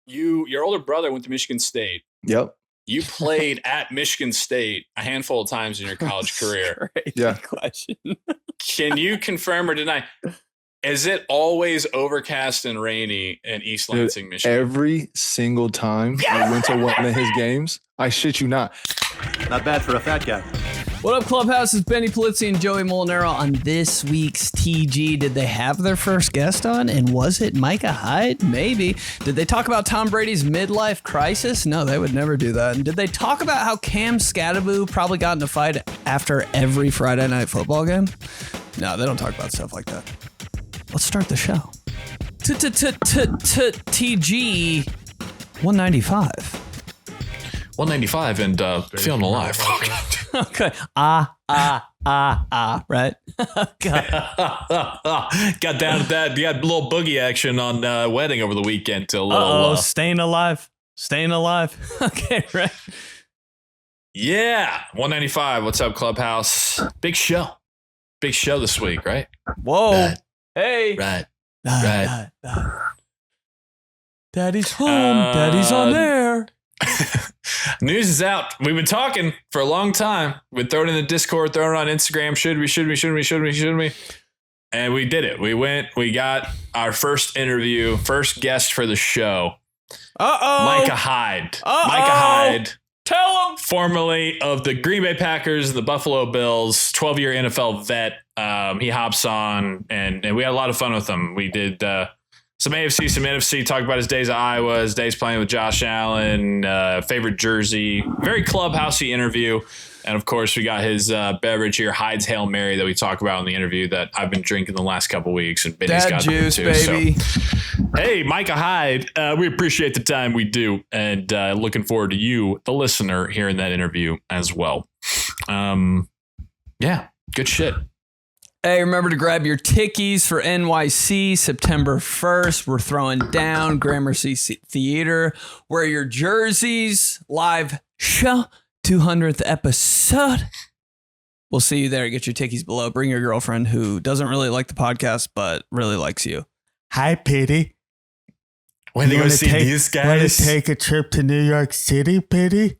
your older brother went to Michigan State. Yep. You played at Michigan State a handful of times in your college career. Yeah. Question. Can you confirm or deny? Is it always overcast and rainy in East Lansing, Michigan? Every single time I went to one of his games, I shit you not. Not bad for a fat guy. What up, Clubhouse? It's Benny Polizzi and Joey Molinaro on this week's TG. Did they have their first guest on? And was it Micah Hyde? Maybe. Did they talk about Tom Brady's midlife crisis? No, they would never do that. And did they talk about how Skattebo probably got in a fight after every Friday night football game? No, they don't talk about stuff like that. Let's start the show. TG 195. 195 and feeling alive. Okay. Right? Got down to that. You had a little boogie action on wedding over the weekend. Till a little, staying alive. Okay, right. Yeah. 195. What's up, Clubhouse? Big show this week, right? Whoa. Right. Hey. Right. Daddy's home. Daddy's on there. News is out. We've been talking for a long time. We've been throwing it in the Discord, throwing it on Instagram. Should we? And we did it. We got our first interview, first guest for the show. Micah Hyde. Micah Hyde. Tell him. Formerly of the Green Bay Packers and the Buffalo Bills, 12-year NFL vet. He hops on, and we had a lot of fun with him. We did some AFC, some NFC, talked about his days at Iowa, his days playing with Josh Allen, favorite jersey, very clubhousey interview. And of course, we got his beverage here, Hyde's Hail Mary, that we talk about in the interview that I've been drinking the last couple of weeks. And Benny's got juice, too, baby. So. Hey, Micah Hyde, we appreciate the time we do. And looking forward to you, the listener, hearing that interview as well. Yeah, good shit. Hey, remember to grab your tickies for NYC September 1st. We're throwing down Gramercy Theater. Wear your jerseys. Live show. 200th episode. We'll see you there. Get your tickies below. Bring your girlfriend who doesn't really like the podcast, but really likes you. Hi, Petey. When they go see these guys? Want to take a trip to New York City, Petey?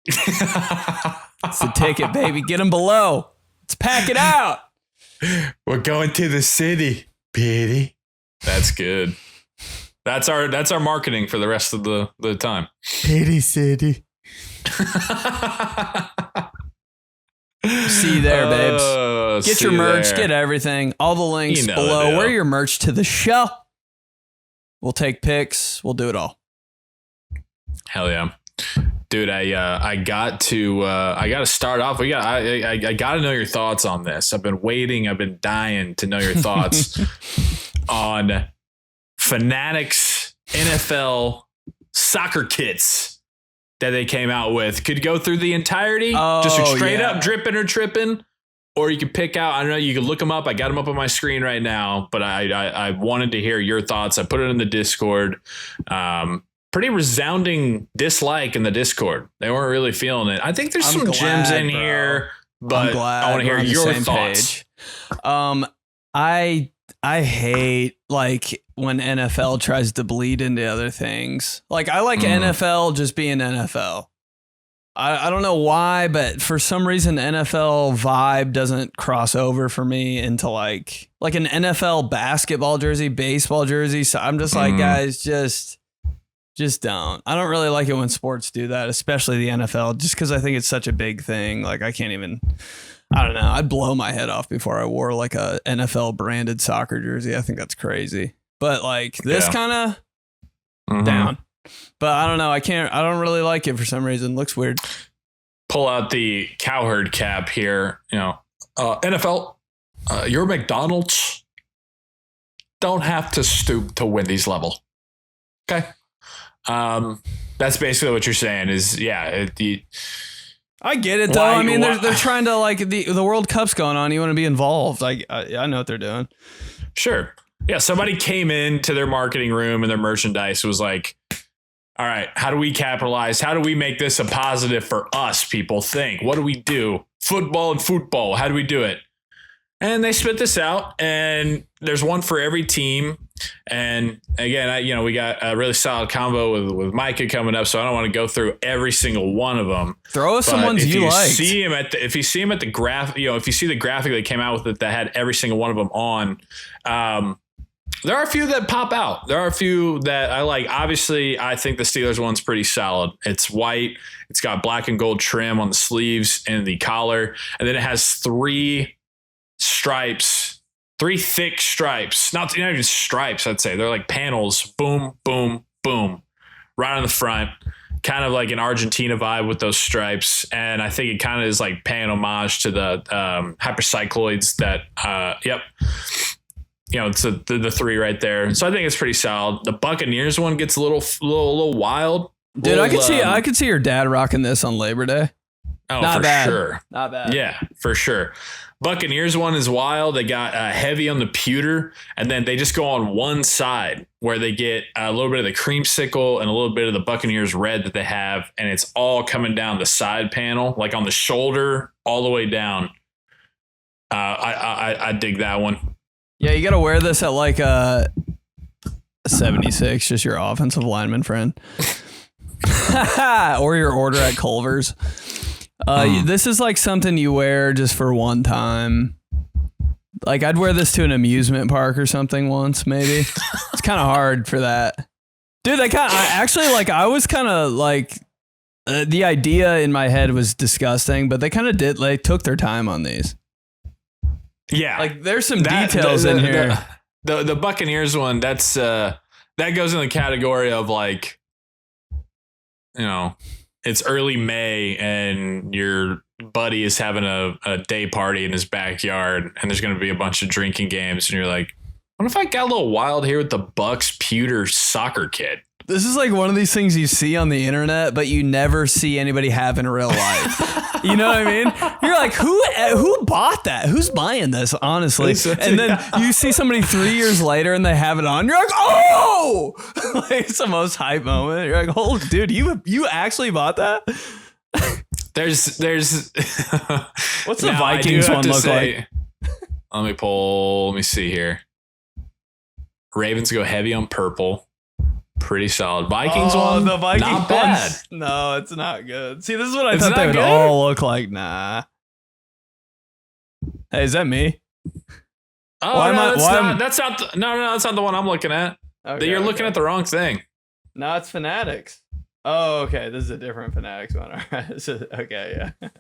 It's the ticket, baby. Get them below. Let's pack it out. We're going to the city, Petey. That's good. That's our marketing for the rest of the time. Petey City. See you there, babes. Get your merch, get everything. All the links below. Wear your merch to the show. We'll take pics. We'll do it all. Hell yeah. Dude, I got to start off. I got to know your thoughts on this. I've been waiting. I've been dying to know your thoughts on Fanatics NFL soccer kits that they came out with. Could go through the entirety, just straight up dripping or tripping, or you could pick out. I don't know. You can look them up. I got them up on my screen right now, but I wanted to hear your thoughts. I put it in the Discord. Pretty resounding dislike in the Discord. They weren't really feeling it. I think there's some gems in here, but I want to hear your thoughts. I hate like when NFL tries to bleed into other things. Like I like NFL just being NFL. I don't know why, but for some reason the NFL vibe doesn't cross over for me into like an NFL basketball jersey, baseball jersey. So I'm just like, guys, just don't. I don't really like it when sports do that, especially the NFL, just because I think it's such a big thing. Like I can't even, I don't know. I'd blow my head off before I wore like a NFL branded soccer jersey. I think that's crazy. But like this kind of down. But I don't know. I don't really like it for some reason. Looks weird. Pull out the cowherd cap here. You know, NFL, your McDonald's don't have to stoop to Wendy's level. Okay. That's basically what you're saying is, I get it though. I mean, they're trying to like the World Cup's going on. You want to be involved. I know what they're doing. Sure. Yeah. Somebody came into their marketing room and their merchandise was like, all right, how do we capitalize? How do we make this a positive for us? People think, what do we do? Football and football. How do we do it? And they spit this out, and there's one for every team. And again, we got a really solid combo with Micah coming up, so I don't want to go through every single one of them. Throw us some ones you like. If you see him at the graph, if you see the graphic they came out with it that had every single one of them on, there are a few that pop out. There are a few that I like. Obviously, I think the Steelers one's pretty solid. It's white. It's got black and gold trim on the sleeves and the collar, and then it has 3 stripes, 3 thick stripes, not even stripes, I'd say. They're like panels, boom, boom, boom, right on the front, kind of like an Argentina vibe with those stripes. And I think it kind of is like paying homage to the hypercycloids that, it's the 3 right there. So I think it's pretty solid. The Buccaneers one gets a little wild. Dude, I could see your dad rocking this on Labor Day. Oh, not for bad. Sure. Not bad. Yeah, for sure. Buccaneers one is wild. They got heavy on the pewter, and then they just go on one side where they get a little bit of the creamsicle and a little bit of the Buccaneers red that they have, and it's all coming down the side panel, like on the shoulder, all the way down. I dig that one. Yeah, you got to wear this at like a 76, just your offensive lineman friend. Or your order at Culver's. This is like something you wear just for one time. Like I'd wear this to an amusement park or something once, maybe. It's kind of hard for that. Dude, I was kind of like, the idea in my head was disgusting, but they kind of took their time on these. Yeah. Like there's some details in here. The Buccaneers one, that goes in the category of like, it's early May and your buddy is having a day party in his backyard and there's going to be a bunch of drinking games. And you're like, what if I got a little wild here with the Bucks pewter soccer kit? This is like one of these things you see on the internet, but you never see anybody have in real life. You know what I mean? You're like, who bought that? Who's buying this, honestly? And then you see somebody 3 years later and they have it on. You're like, oh! Like, it's the most hype moment. You're like, oh, dude, you actually bought that? There's What's the Vikings one look like? Let me see here. Ravens go heavy on purple. Pretty solid. Vikings one, the Vikings not bad. No, it's not good. See, this is what I thought they would all look like. Nah. Hey, is that me? Oh, that's not the one I'm looking at. Okay, You're looking at the wrong thing. No, it's Fanatics. Oh, okay. This is a different Fanatics one. All right. Okay, yeah.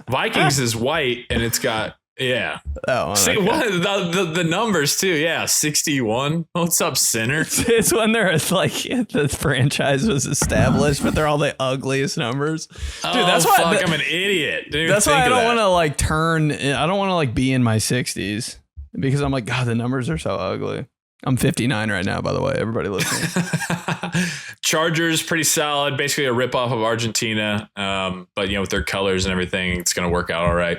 Vikings is white and it's got that one. See, the numbers too. Yeah, 61. What's up, sinner? It's when they're like the franchise was established, but they're all the ugliest numbers. Dude, that's why I'm an idiot. Dude, that's why I don't want to like turn. I don't want to like be in my 60s because I'm like, God, the numbers are so ugly. I'm 59 right now, by the way. Everybody listening. Chargers, pretty solid. Basically a ripoff of Argentina, but with their colors and everything, it's gonna work out all right.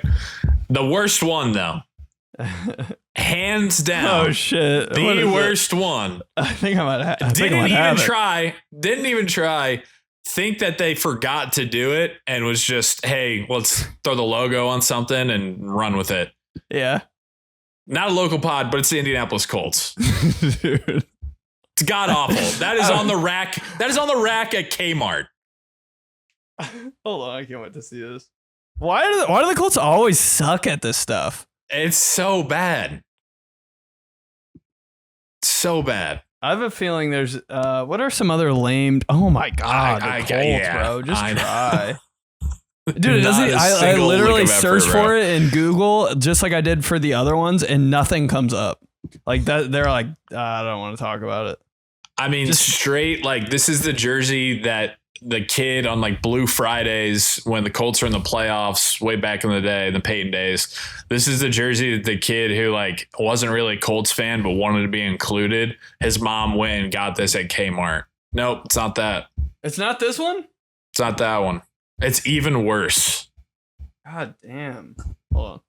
The worst one, though, hands down. Oh shit! The worst one. I think I might have. Didn't even try. Think that they forgot to do it and was just, hey, let's throw the logo on something and run with it. Yeah. Not a local pod, but it's the Indianapolis Colts. Dude. It's god awful. That is on the rack. That is on the rack at Kmart. Hold on, I can't wait to see this. Why do the Colts always suck at this stuff? It's so bad. So bad. I have a feeling there's what are some other lame? Oh my god, the Colts, bro. Just try. Dude, I literally searched for it in Google just like I did for the other ones and nothing comes up. Like that they're like, I don't want to talk about it. I mean, straight like this is the jersey that the kid on like Blue Fridays when the Colts were in the playoffs way back in the day, the Peyton days. This is the jersey that the kid who like wasn't really a Colts fan but wanted to be included. His mom went and got this at Kmart. Nope, it's not that. It's not this one? It's not that one. It's even worse. God damn. Hold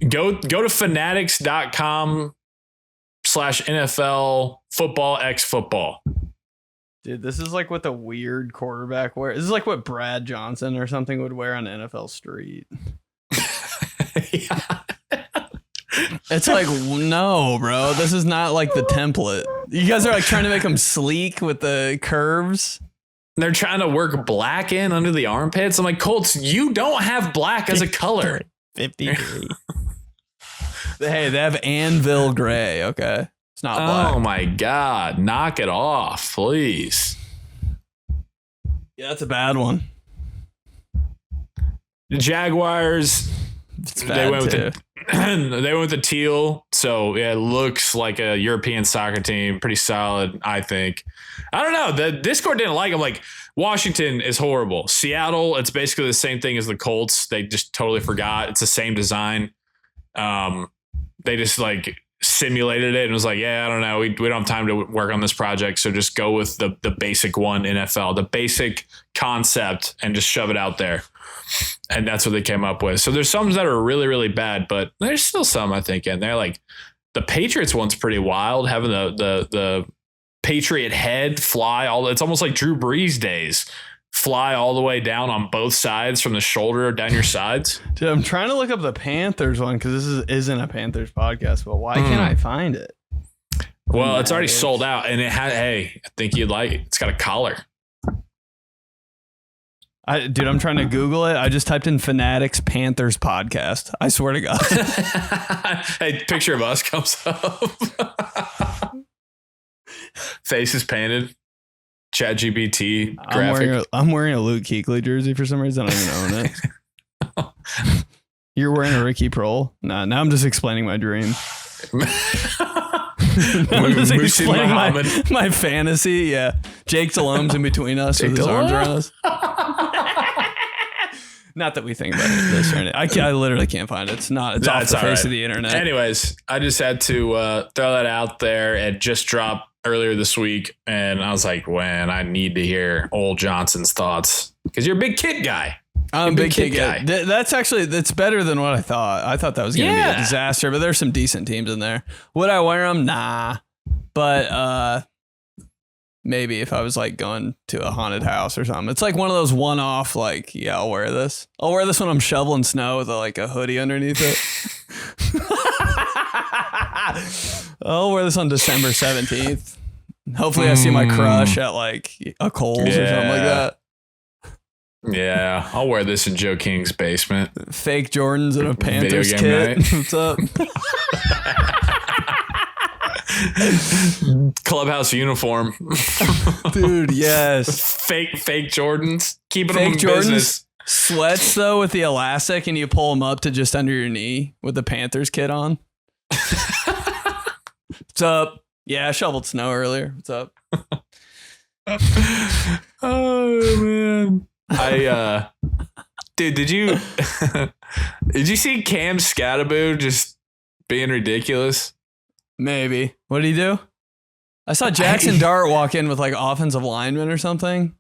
on. Go to fanatics.com/NFL football x football. Dude, this is like what the weird quarterback wears. This is like what Brad Johnson or something would wear on NFL Street. It's like, no, bro. This is not like the template. You guys are like trying to make them sleek with the curves. They're trying to work black in under the armpits. I'm like, Colts, you don't have black as a color. 53. Hey, they have anvil gray. Okay. It's not black. Oh my God. Knock it off, please. Yeah, that's a bad one. The Jaguars, It's bad they went with the teal. So yeah, it looks like a European soccer team. Pretty solid, I think. I don't know. The Discord didn't like them. Like, Washington is horrible. Seattle, it's basically the same thing as the Colts. They just totally forgot. It's the same design. They just like simulated it and was like, yeah, I don't know. We don't have time to work on this project. So just go with the basic one NFL, the basic concept, and just shove it out there. And that's what they came up with. So there's some that are really, really bad, but there's still some, I think, in there. Like the Patriots one's pretty wild, having the Patriot head fly it's almost like Drew Brees days, fly all the way down on both sides from the shoulder down your sides. Dude, I'm trying to look up the Panthers one because this isn't a Panthers podcast, but why can't I find it? Well, it's already sold out, and it had, hey, I think you'd like it. It's got a collar. Dude, I'm trying to Google it. I just typed in Fanatics Panthers podcast. I swear to God. Hey, picture of us comes up. Faces painted. ChatGPT graphic. I'm wearing a Luke Kuechly jersey for some reason. I don't even own it. You're wearing a Ricky Prohl? Nah, now I'm just explaining my dream. I'm just explaining my fantasy. Yeah. Jake Delhomme's in between us with his arms around us. Not that we think about this or anything. I literally can't find it. It's off the face of the internet. Anyways, I just had to throw that out there. It just dropped earlier this week, and I was like, man, I need to hear Ole Johnson's thoughts because you're a big kid guy. I'm a big kid guy. That's better than what I thought. I thought that was going to be a disaster, but there's some decent teams in there. Would I wear them? Nah. But maybe if I was like going to a haunted house or something. It's like one of those one-off, like, yeah, I'll wear this. I'll wear this when I'm shoveling snow with a hoodie underneath it. I'll wear this on December 17th. Hopefully I see my crush at like a Kohl's or something like that. Yeah, I'll wear this in Joe King's basement. Fake Jordans and a Panthers kit. What's up? Clubhouse uniform. Dude, yes. Fake Jordans. Keeping fake them in Jordans, business. Sweats though with the elastic and you pull them up to just under your knee with the Panthers kit on. What's up? Yeah, I shoveled snow earlier. What's up? Oh man. Dude, did you see Cam Skattebo just being ridiculous? Maybe. What did he do? I saw Jackson Dart walk in with like offensive linemen or something.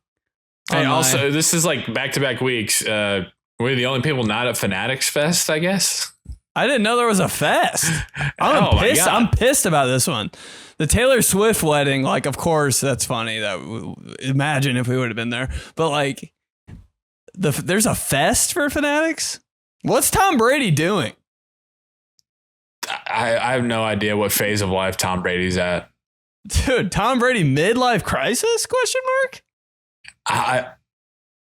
Hey, also, this is like back-to-back weeks. We're the only people not at Fanatics Fest, I guess. I didn't know there was a fest. I'm pissed. I'm pissed about this one. The Taylor Swift wedding, like, of course, that's funny. Imagine if we would have been there. But like, there's a fest for Fanatics? What's Tom Brady doing? I have no idea what phase of life Tom Brady's at. Dude, Tom Brady midlife crisis? Question mark?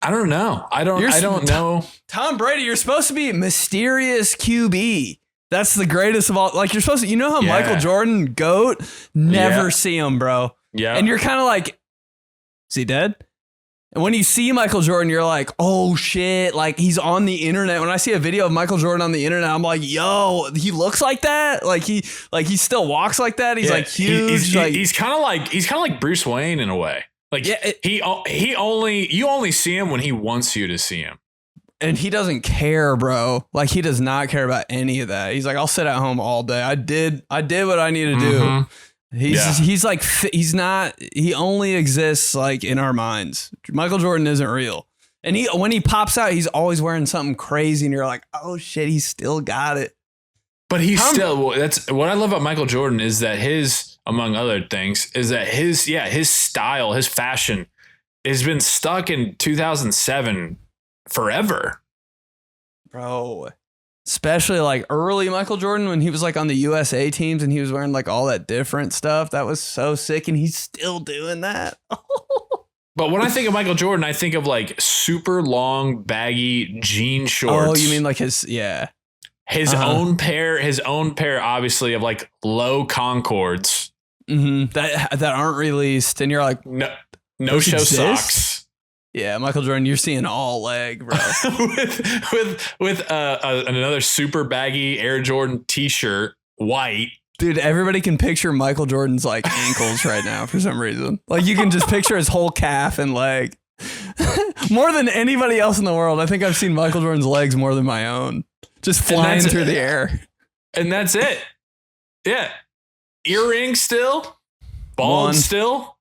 I don't know. I don't know. Tom Brady, you're supposed to be mysterious QB. That's the greatest of all. Like, you're supposed to, you know how Michael Jordan, GOAT, never see him, bro. Yeah. And you're kind of like, is he dead? And when you see Michael Jordan, you're like, oh shit, like he's on the internet. When I see a video of Michael Jordan on the internet, I'm like, yo, he looks like that. Like he still walks like that. He's like huge. He's kind of like Bruce Wayne in a way. Like you only see him when he wants you to see him. And he doesn't care, bro. Like he does not care about any of that. He's like, I'll sit at home all day. I did what I need to do. He's like, he only exists like in our minds. Michael Jordan isn't real. And when he pops out, he's always wearing something crazy. And you're like, oh shit, he's still got it. But that's what I love about Michael Jordan is that among other things, is that his style, his fashion has been stuck in 2007 forever. Bro. Especially like early Michael Jordan when he was like on the USA teams and he was wearing like all that different stuff. That was so sick. And he's still doing that. But when I think of Michael Jordan, I think of like super long baggy jean shorts. Oh, you mean like his own pair, obviously, of like low Concords that aren't released. And you're like, no show exist? socks. Yeah, Michael Jordan, you're seeing all leg, bro. with another super baggy Air Jordan t-shirt, white. Dude, everybody can picture Michael Jordan's like ankles right now for some reason. Like you can just picture his whole calf and leg. More than anybody else in the world. I think I've seen Michael Jordan's legs more than my own. Just flying through the air. And that's it. Yeah. Earrings still. Bald still.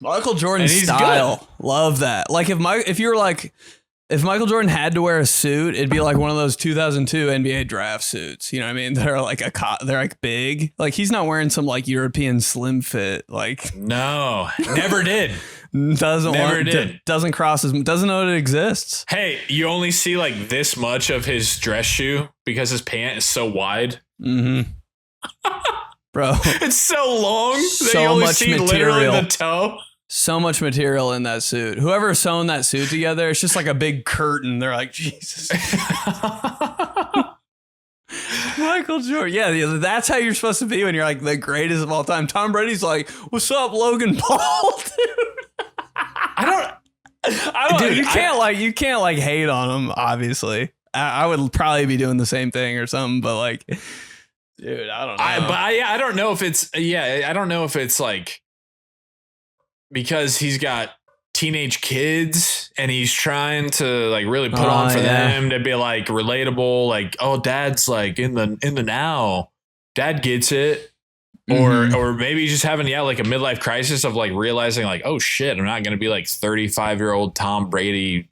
Michael Jordan's style. Good. Love that. Like if Michael Jordan had to wear a suit, it'd be like one of those 2002 NBA draft suits. You know what I mean? They're like they're like big. Like he's not wearing some like European slim fit. Like no, never did. Doesn't cross his, doesn't know it exists. Hey, you only see like this much of his dress shoe because his pant is so wide. Mm-hmm. Bro, it's so long that so you only much see material. literally the toe. So much material in that suit. Whoever sewn that suit together, it's just like a big curtain. They're like, Jesus. Michael Jordan. Yeah, that's how you're supposed to be when you're like the greatest of all time. Tom Brady's like, what's up, Logan Paul, dude? I don't dude, you can't hate on him, obviously. I would probably be doing the same thing or something, but like, dude, I don't know. I don't know if it's I don't know if it's like because he's got teenage kids and he's trying to like really put on for them to be like relatable, like, oh, dad's like in the now, dad gets it. Or maybe just having like a midlife crisis of like realizing like, oh shit, I'm not going to be like 35-year-old Tom Brady,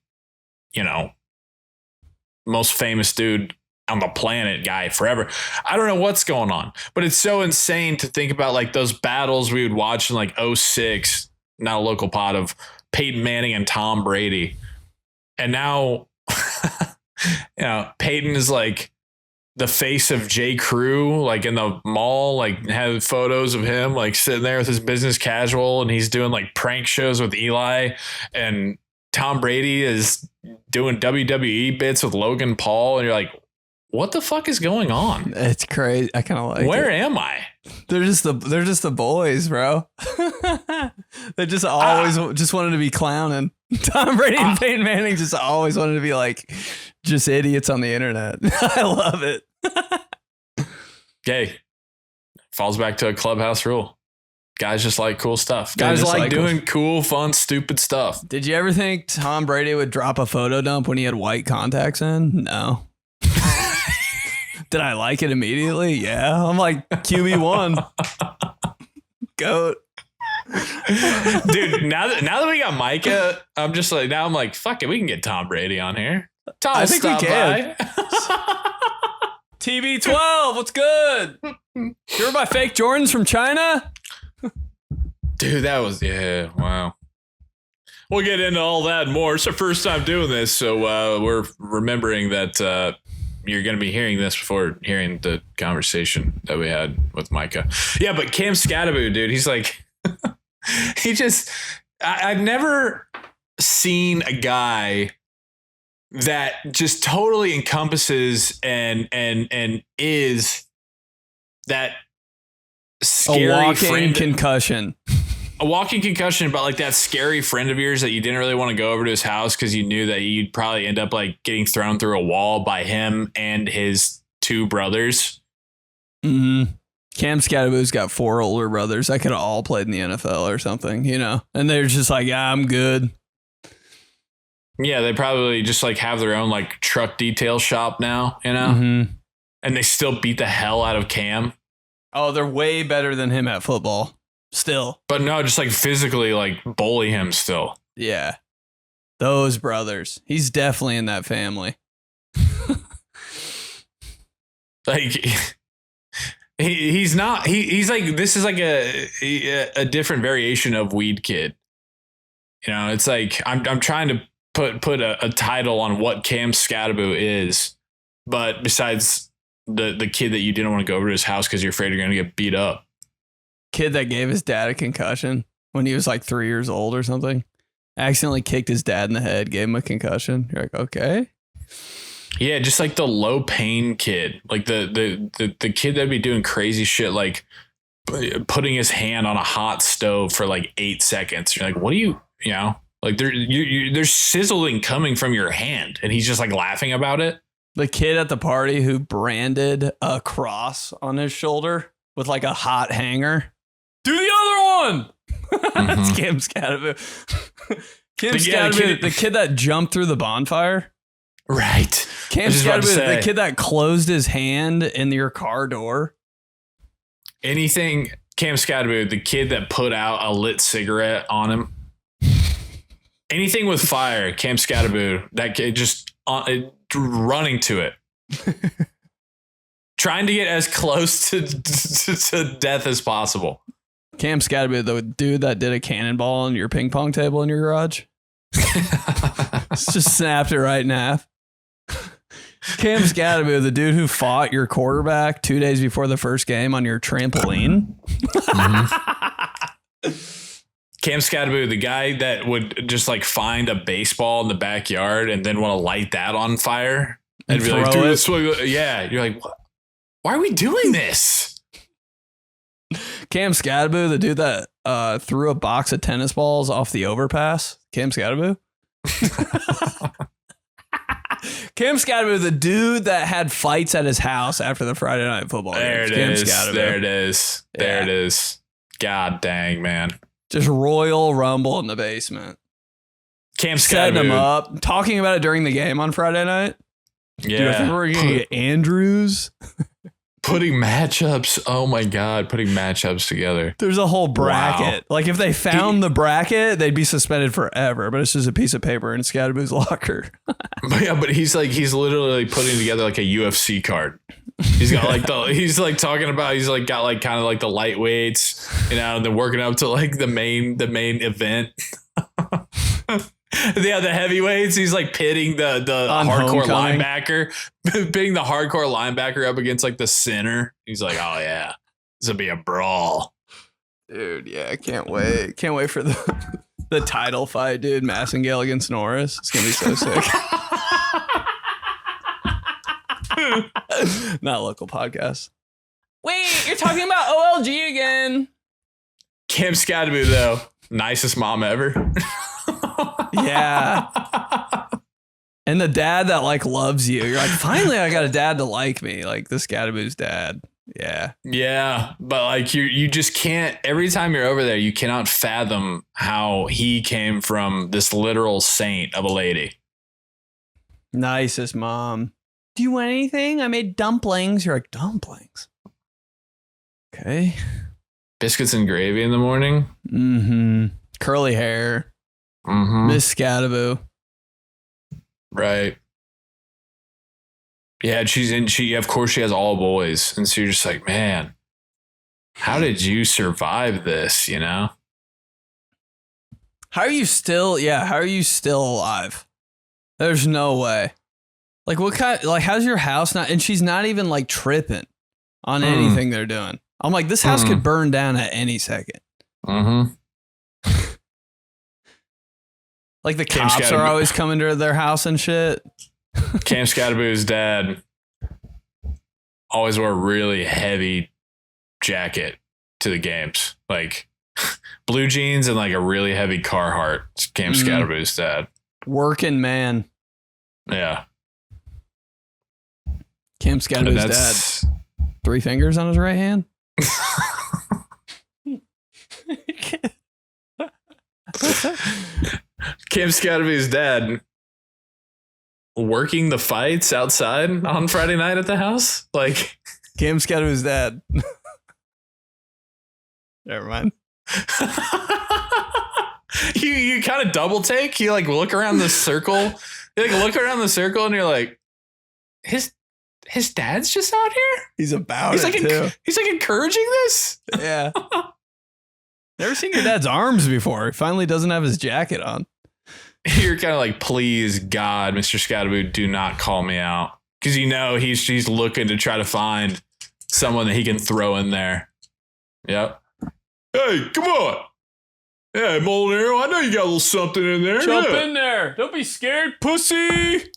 most famous dude on the planet guy forever. I don't know what's going on, but it's so insane to think about like those battles we would watch in like 2006, not a local pod, of Peyton Manning and Tom Brady. And now, Peyton is like the face of J. Crew, like in the mall, like have photos of him like sitting there with his business casual, and he's doing like prank shows with Eli, and Tom Brady is doing WWE bits with Logan Paul, and you're like, what the fuck is going on? It's crazy. I kind of like Where it. am I? They're just the boys, bro. They just always just wanted to be clowning. Tom Brady and Peyton Manning just always wanted to be like just idiots on the internet. I love it. Gay. Falls back to a clubhouse rule. Guys just like cool stuff. Guys like doing cool, fun, stupid stuff. Did you ever think Tom Brady would drop a photo dump when he had white contacts in? No. Did I like it immediately? Yeah. I'm like, QB1. Goat. Dude, now that we got Micah, I'm just like, now I'm like, fuck it, we can get Tom Brady on here. Tom, I think we can. by. TB12, what's good? You ever buy fake Jordans from China? Dude, that was, wow. We'll get into all that and more. It's our first time doing this, so we're remembering that you're going to be hearing this before hearing the conversation that we had with Micah. Yeah, but Cam Skattebo, dude, he's like, I've never seen a guy that just totally encompasses and is that scary friend. Concussion. A walking concussion, but like that scary friend of yours that you didn't really want to go over to his house because you knew that you'd probably end up like getting thrown through a wall by him and his two brothers. Mm-hmm. Cam Skattebo's got 4 older brothers that could have all played in the NFL or something, and they're just like, yeah, I'm good. Yeah, they probably just like have their own like truck detail shop now, and they still beat the hell out of Cam. Oh, they're way better than him at football. Still. But no, just like physically like bully him still. Yeah. Those brothers. He's definitely in that family. Like he's not he's like, this is like a different variation of Weed Kid. It's like I'm trying to put a title on what Cam Skattebo is, But besides the kid that you didn't want to go over to his house because you're afraid you're going to get beat up. Kid that gave his dad a concussion when he was like 3 years old or something. Accidentally kicked his dad in the head, gave him a concussion. You're like, okay. Yeah, just like the low pain kid, like the kid that'd be doing crazy shit, like putting his hand on a hot stove for like 8 seconds. You're like, what do you know? Like there's sizzling coming from your hand, and he's just like laughing about it. The kid at the party who branded a cross on his shoulder with like a hot hanger. Do the other one. That's Cam Skattebo. The kid that jumped through the bonfire. Right. Cam Skattebo, the kid that closed his hand in your car door. Anything, Cam Skattebo, the kid that put out a lit cigarette on him. Anything with fire, Cam Skattebo, that kid just running to it. Trying to get as close to death as possible. Cam Skattebo, the dude that did a cannonball on your ping pong table in your garage. Just snapped it right in half. Cam Skattebo, the dude who fought your quarterback 2 days before the first game on your trampoline. Cam Skattebo, the guy that would just like find a baseball in the backyard and then want to light that on fire and be like, dude, yeah. You're like, what? Why are we doing this? Cam Skattebo, the dude that threw a box of tennis balls off the overpass. Cam Skattebo. Cam Skattebo, the dude that had fights at his house after the Friday night football game. There it is. God dang, man. Just Royal Rumble in the basement. Cam Skattebo. Setting him up. Talking about it during the game on Friday night. Yeah. Dude, I think we're going to get Andrews. Putting matchups. Oh, my God. Putting matchups together. There's a whole bracket. Wow. Like if they found the bracket, they'd be suspended forever. But it's just a piece of paper in Skattebo's locker. But he's literally putting together like a UFC card. He's got like got like kind of like the lightweights, and then working up to like the main event. Yeah, the heavyweights. He's like pitting the hardcore linebacker, pitting the hardcore linebacker up against like the center. He's like, oh yeah, this will be a brawl, dude. Yeah, I can't wait. Can't wait for the title fight, dude. Massengale against Norris. It's gonna be so sick. Not local podcast. Wait, you're talking about OLG again. Cam Skattebo, though, nicest mom ever. Yeah. And the dad that like loves you. You're like, finally, I got a dad to like me. Like this Skattebo's dad. Yeah. Yeah. But like you just can't, every time you're over there, you cannot fathom how he came from this literal saint of a lady. Nicest mom. Do you want anything? I made dumplings. You're like, dumplings? Okay. Biscuits and gravy in the morning. Mm-hmm. Curly hair. Mm-hmm. Miss Skattebo. Right. Yeah, she of course she has all boys. And so you're just like, man, how did you survive this, you know? How are you still alive? There's no way. Like what kind, like how's your house not, and she's not even like tripping on anything they're doing. I'm like, this house could burn down at any second. Mm-hmm. Like the cops are always coming to their house and shit. Cam Skattebo's dad always wore a really heavy jacket to the games. Like blue jeans and like a really heavy Carhartt. Cam Skattebo's dad. Working man. Yeah. Cam Skattebo's dad. 3 fingers on his right hand. Cam Skattebo's dad working the fights outside on Friday night at the house. Like Cam Skattebo's dad. Never mind. you kind of double take. You like look around the circle. You like look around the circle and you're like, his dad's just out here. He's about he's it like too. He's like encouraging this. Yeah. Never seen your dad's arms before. He finally doesn't have his jacket on. You're kind of like, please, God, Mr. Skattebo, do not call me out. Because he's looking to try to find someone that he can throw in there. Yep. Hey, come on. Yeah, Molinaro, I know you got a little something in there. Jump in there. Don't be scared, pussy.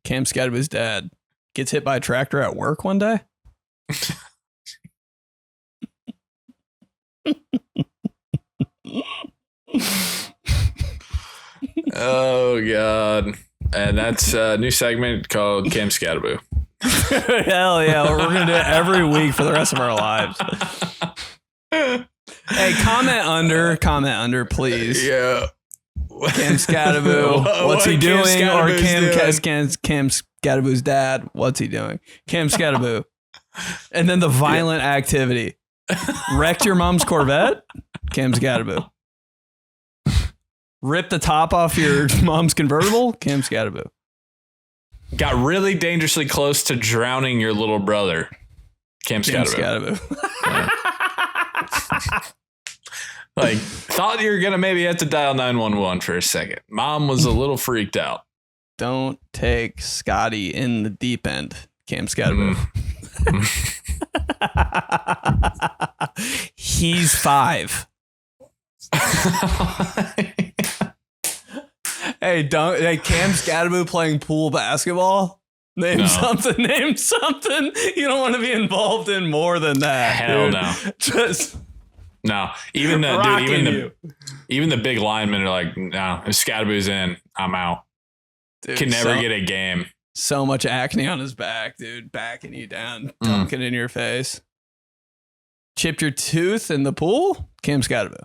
Cam Skattebo's dad gets hit by a tractor at work one day. Oh, God. And that's a new segment called Cam Skattebo. Hell yeah. We're going to do it every week for the rest of our lives. Hey, comment under, please. Yeah. Cam Skattebo, what's he doing? Or Cam Skattebo's dad, what's he doing? Cam Skattebo. And then the violent activity. Wrecked your mom's Corvette? Cam Skattebo. Ripped the top off your mom's convertible? Cam Skattebo. Got really dangerously close to drowning your little brother. Cam Skattebo. Like, thought you were going to maybe have to dial 911 for a second. Mom was a little freaked out. Don't take Scotty in the deep end. Cam Skattebo. He's 5. Hey, Cam Skattebo playing pool basketball? Name something. You don't want to be involved in more than that. Hell dude. no. Just no. Even the big linemen are like, no, if Skattebo's in, I'm out. Dude, can never get a game. So much acne on his back, dude. Backing you down, dunking in your face. Chipped your tooth in the pool? Cam Skattebo.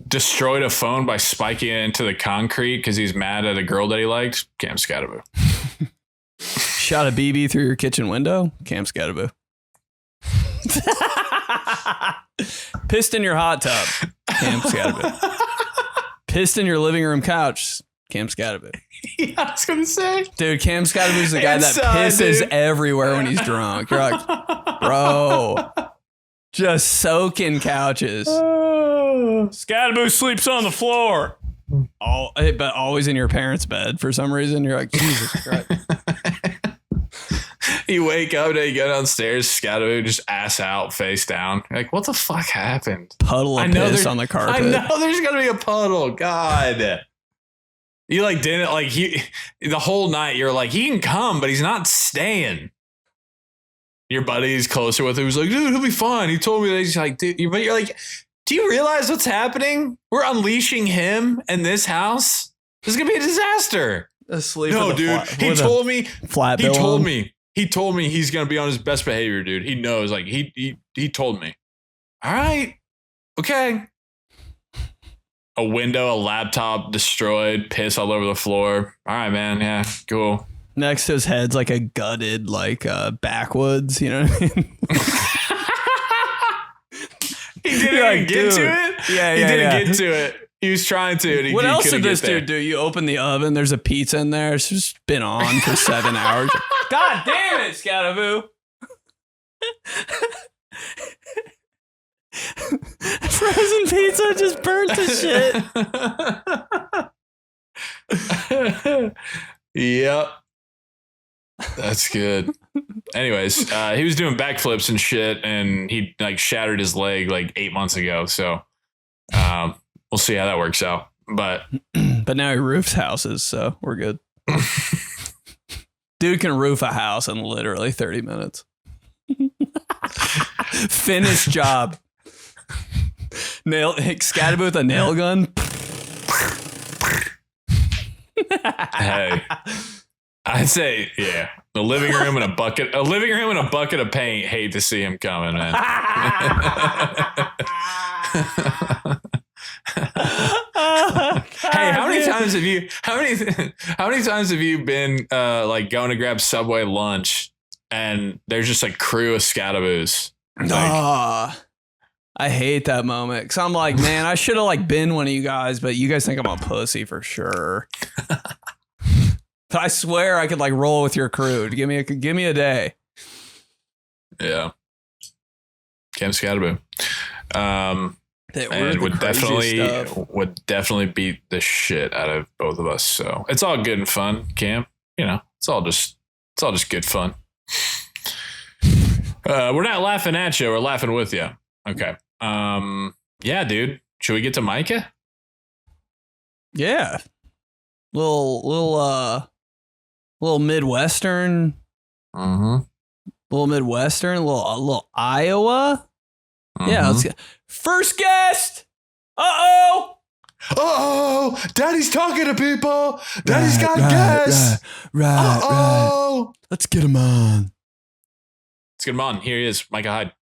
Destroyed a phone by spiking it into the concrete because he's mad at a girl that he liked? Cam Skattebo. Shot a BB through your kitchen window? Cam Skattebo. Pissed in your hot tub? Cam Skattebo. Pissed in your living room couch? Cam Skattebo. Yeah, I was gonna say, dude, Cam Skattebo's the guy that pisses everywhere when he's drunk. You're like, bro, just soaking couches. Skattebo sleeps on the floor. But always in your parents' bed for some reason. You're like, Jesus Christ. You wake up and you go downstairs, Skattebo just ass out, face down. You're like, what the fuck happened? Puddle of piss on the carpet. I know there's gonna be a puddle. God. You like didn't like the whole night. You're like, he can come, but he's not staying. Your buddy's closer with him. He's like, dude, he'll be fine. He told me that. He's like, dude, but you're like, do you realize what's happening? We're unleashing him in this house. This is gonna be a disaster. Asleep. No, dude. He told me he's gonna be on his best behavior, dude. He knows. Like he told me. All right, okay. A window, a laptop destroyed, piss all over the floor. All right, man. Yeah, cool. Next to his head's like a gutted, backwoods. You know what I mean? He didn't get to it. Yeah, he didn't get to it. He was trying to. What else did this dude do? You open the oven. There's a pizza in there. It's just been on for 7 hours. God damn it, Skattebo. Frozen pizza just burnt to shit. Yep. That's good. Anyways, he was doing backflips and shit, and he shattered his leg 8 months ago. So we'll see how that works out. But now he roofs houses, so we're good. Dude can roof a house in literally 30 minutes. Finished job. Skattebo with a nail gun. Hey, I'd say, yeah, the living room and a bucket of paint. Hate to see him coming, man. Hey, how many times have you been going to grab Subway lunch and there's just a crew of Skattebos? I hate that moment because I'm like, man, I should have been one of you guys, but you guys think I'm a pussy for sure. I swear I could roll with your crew. Give me a day. Yeah. Cam Skattebo. and would definitely beat the shit out of both of us. So it's all good and fun, Cam. It's all just good fun. We're not laughing at you. We're laughing with you. Okay. Yeah, dude. Should we get to Micah? Yeah. Little Midwestern. Mm-hmm. Little Midwestern. A little Iowa. Mm-hmm. Yeah. Let's get first guest. Uh-oh, Daddy's talking to people. Daddy's got guests. Right. Let's get him on. Let's get him on. Here he is, Micah Hyde.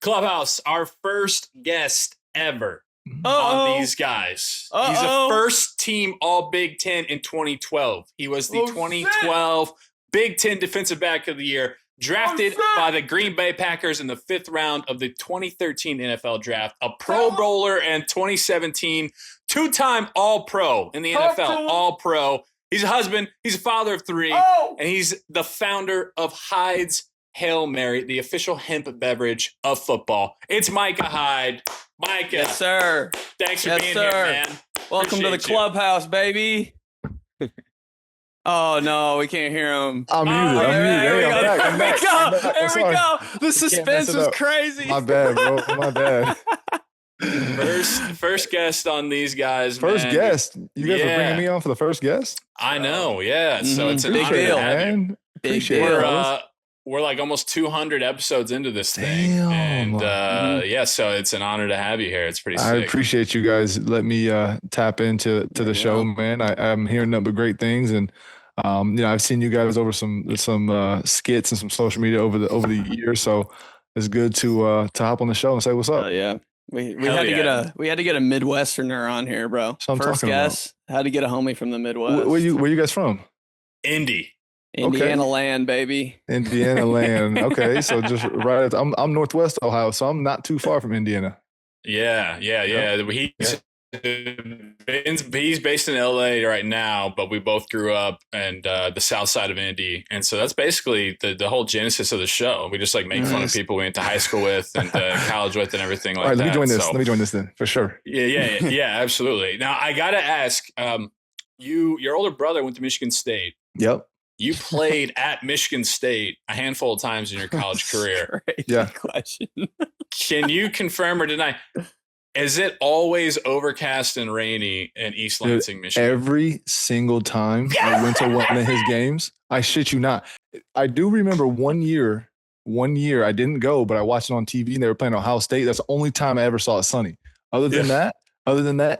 Clubhouse, our first guest ever on these guys. He's a first team All Big Ten in 2012. He was the 2012 Big Ten Defensive Back of the Year, drafted by the Green Bay Packers in the 5th round of the 2013 NFL Draft, a Pro Bowler and 2017 two-time All-Pro in the NFL, All-Pro. He's a husband, he's a father of 3, and he's the founder of Hyde's Hail Mary, the official hemp beverage of football. It's Micah Hyde. Micah. Yes, sir. Thanks for being here, man. Welcome to the clubhouse, baby. Oh, no, we can't hear him. I'm muted. There we go. The suspense is crazy. My bad, bro. My bad. First guest on these guys. First guest. You guys are bringing me on for the first guest? I know, yeah. So it's an big honor deal, to have man. you. Appreciate it. We're like almost 200 episodes into this thing. Damn. And so it's an honor to have you here. It's pretty sick. I appreciate you guys letting me tap into the show, man. I'm hearing nothing but great things, and I've seen you guys over some skits and some social media over the years, so it's good to hop on the show and say what's up. Yeah. We had to get a Midwesterner on here, bro. First guest, had to get a homie from the Midwest. Where you guys from? Indiana land, baby. Indiana land. Okay, so just right. I'm Northwest Ohio, so I'm not too far from Indiana. Yeah. He's based in LA right now, but we both grew up in the south side of Indy, and so that's basically the whole genesis of the show. We just like make fun of people we went to high school with and college with and everything like that. Let me join this then for sure. Yeah, absolutely. Now I gotta ask, your older brother went to Michigan State. Yep. You played at Michigan State a handful of times in your college career. Yeah. Question. Can you confirm or deny? Is it always overcast and rainy in East Lansing, Michigan? Every single time I went to one of his games, I shit you not. I do remember one year I didn't go, but I watched it on TV and they were playing Ohio State. That's the only time I ever saw it sunny. Other than that,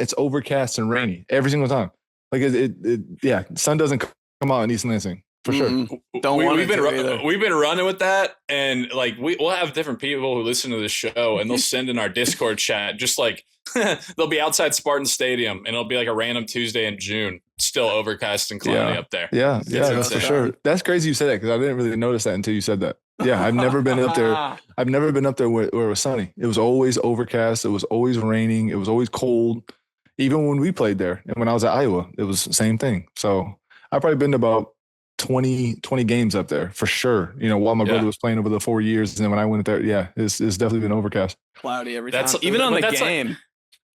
it's overcast and rainy every single time. Like sun doesn't come out in East Lansing. For sure. We've been running with that, and like we'll have different people who listen to the show, and they'll send in our Discord chat, just like they'll be outside Spartan Stadium, and it'll be like a random Tuesday in June, still overcast and cloudy up there. Yeah, that's for sure. That's crazy you said that, because I didn't really notice that until you said that. Yeah, I've never been up there. I've never been up there where it was sunny. It was always overcast. It was always raining. It was always cold. Even when we played there, and when I was at Iowa, it was the same thing. So I've probably been to about 20 games up there for sure. While my brother was playing over the 4 years, and then when I went there, it's definitely been overcast, cloudy every time. Even on the game.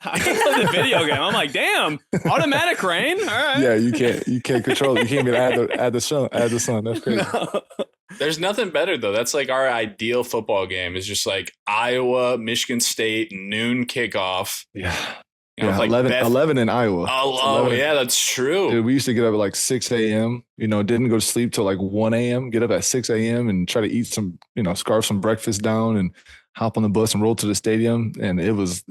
I can play the video game. I'm like, damn, automatic rain. All right. Yeah, you can't control it. You can't even add the sun. That's crazy. No. There's nothing better though. That's like our ideal football game is just like Iowa, Michigan State, noon kickoff. Yeah. Like 11 in Iowa. Oh, yeah, that's true. Dude, we used to get up at like 6 a.m., didn't go to sleep till like 1 a.m., get up at 6 a.m. and try to eat some, scarf some breakfast down and hop on the bus and roll to the stadium. And it was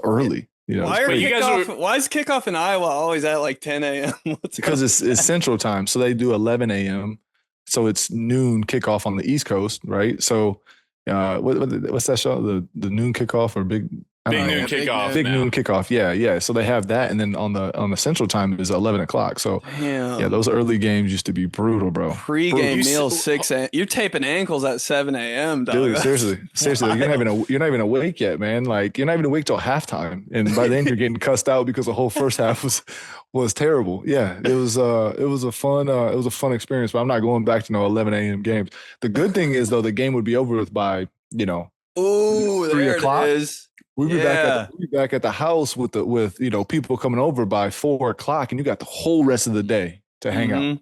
early. Why is kickoff in Iowa always at like 10 a.m.? Because it's central time. So they do 11 a.m. So it's noon kickoff on the East Coast, right? So what's that show? The noon kickoff or big noon kickoff. Big noon kickoff. Yeah. So they have that, and then on the central time is 11 o'clock. So those early games used to be brutal, bro. Pre-game meal 6 a.m. You're taping ankles at 7 a.m. Dog. Dude, seriously, you're not even awake yet, man. Like you're not even awake till halftime, and by then you're getting cussed out because the whole first half was terrible. Yeah, it was a fun experience, but I'm not going back to 11 a.m. games. The good thing is though, the game would be over with by Ooh, 3 there o'clock. it is. We'd be back at the house with people coming over by 4 o'clock, and you got the whole rest of the day to hang out.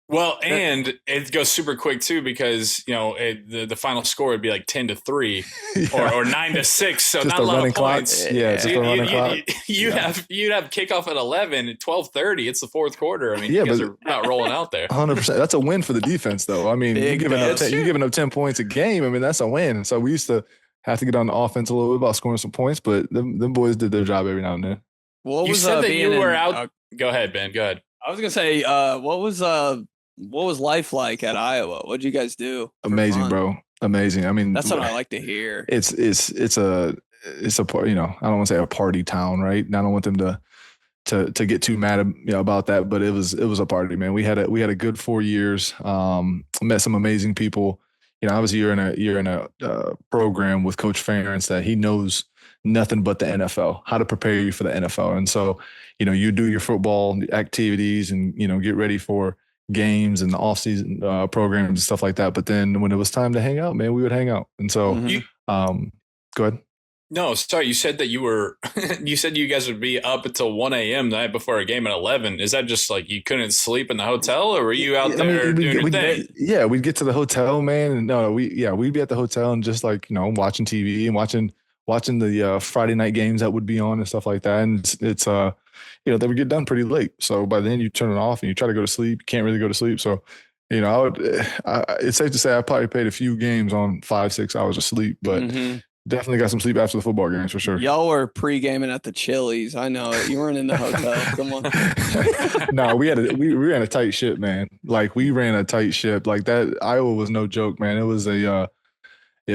Well, and it goes super quick too because the final score would be like 10-3 or 9-6, so just not a lot of points. Just a running clock. You'd have kickoff at 11 at 12:30. It's the fourth quarter. I mean, you guys are not rolling out there. 100%. That's a win for the defense, though. I mean, you're giving up 10 points a game. I mean, that's a win. So we used to have to get on the offense a little bit about scoring some points, but them boys did their job every now and then. You said that you were out. Go ahead, Ben. Go ahead. I was gonna say, what was life like at Iowa? What'd you guys do? Amazing, bro. Amazing. I mean, that's what I like to hear. It's a part. I don't want to say a party town, right? And I don't want them to get too mad about that, but it was a party, man. We had a good 4 years. Met some amazing people. Obviously you're in a program with Coach Ferentz that he knows nothing but the NFL, how to prepare you for the NFL. And so, you do your football activities and, get ready for games and the offseason programs and stuff like that. But then when it was time to hang out, man, we would hang out. And so, go ahead. No, sorry. You said that you said you guys would be up until 1 a.m. the night before a game at 11. Is that just like you couldn't sleep in the hotel, or were you out there doing your thing? Yeah, we'd get to the hotel, man. And we'd be at the hotel and just like, watching TV and watching the Friday night games that would be on and stuff like that. And it's they would get done pretty late. So by then you turn it off and you try to go to sleep. You can't really go to sleep. So, it's safe to say I probably played a few games on 5-6 hours of sleep, but definitely got some sleep after the football games for sure. Y'all were pre-gaming at the Chili's. I know it. You weren't in the hotel. Come on. No, we ran a tight ship, man. Like we ran a tight ship. Like that Iowa was no joke, man. It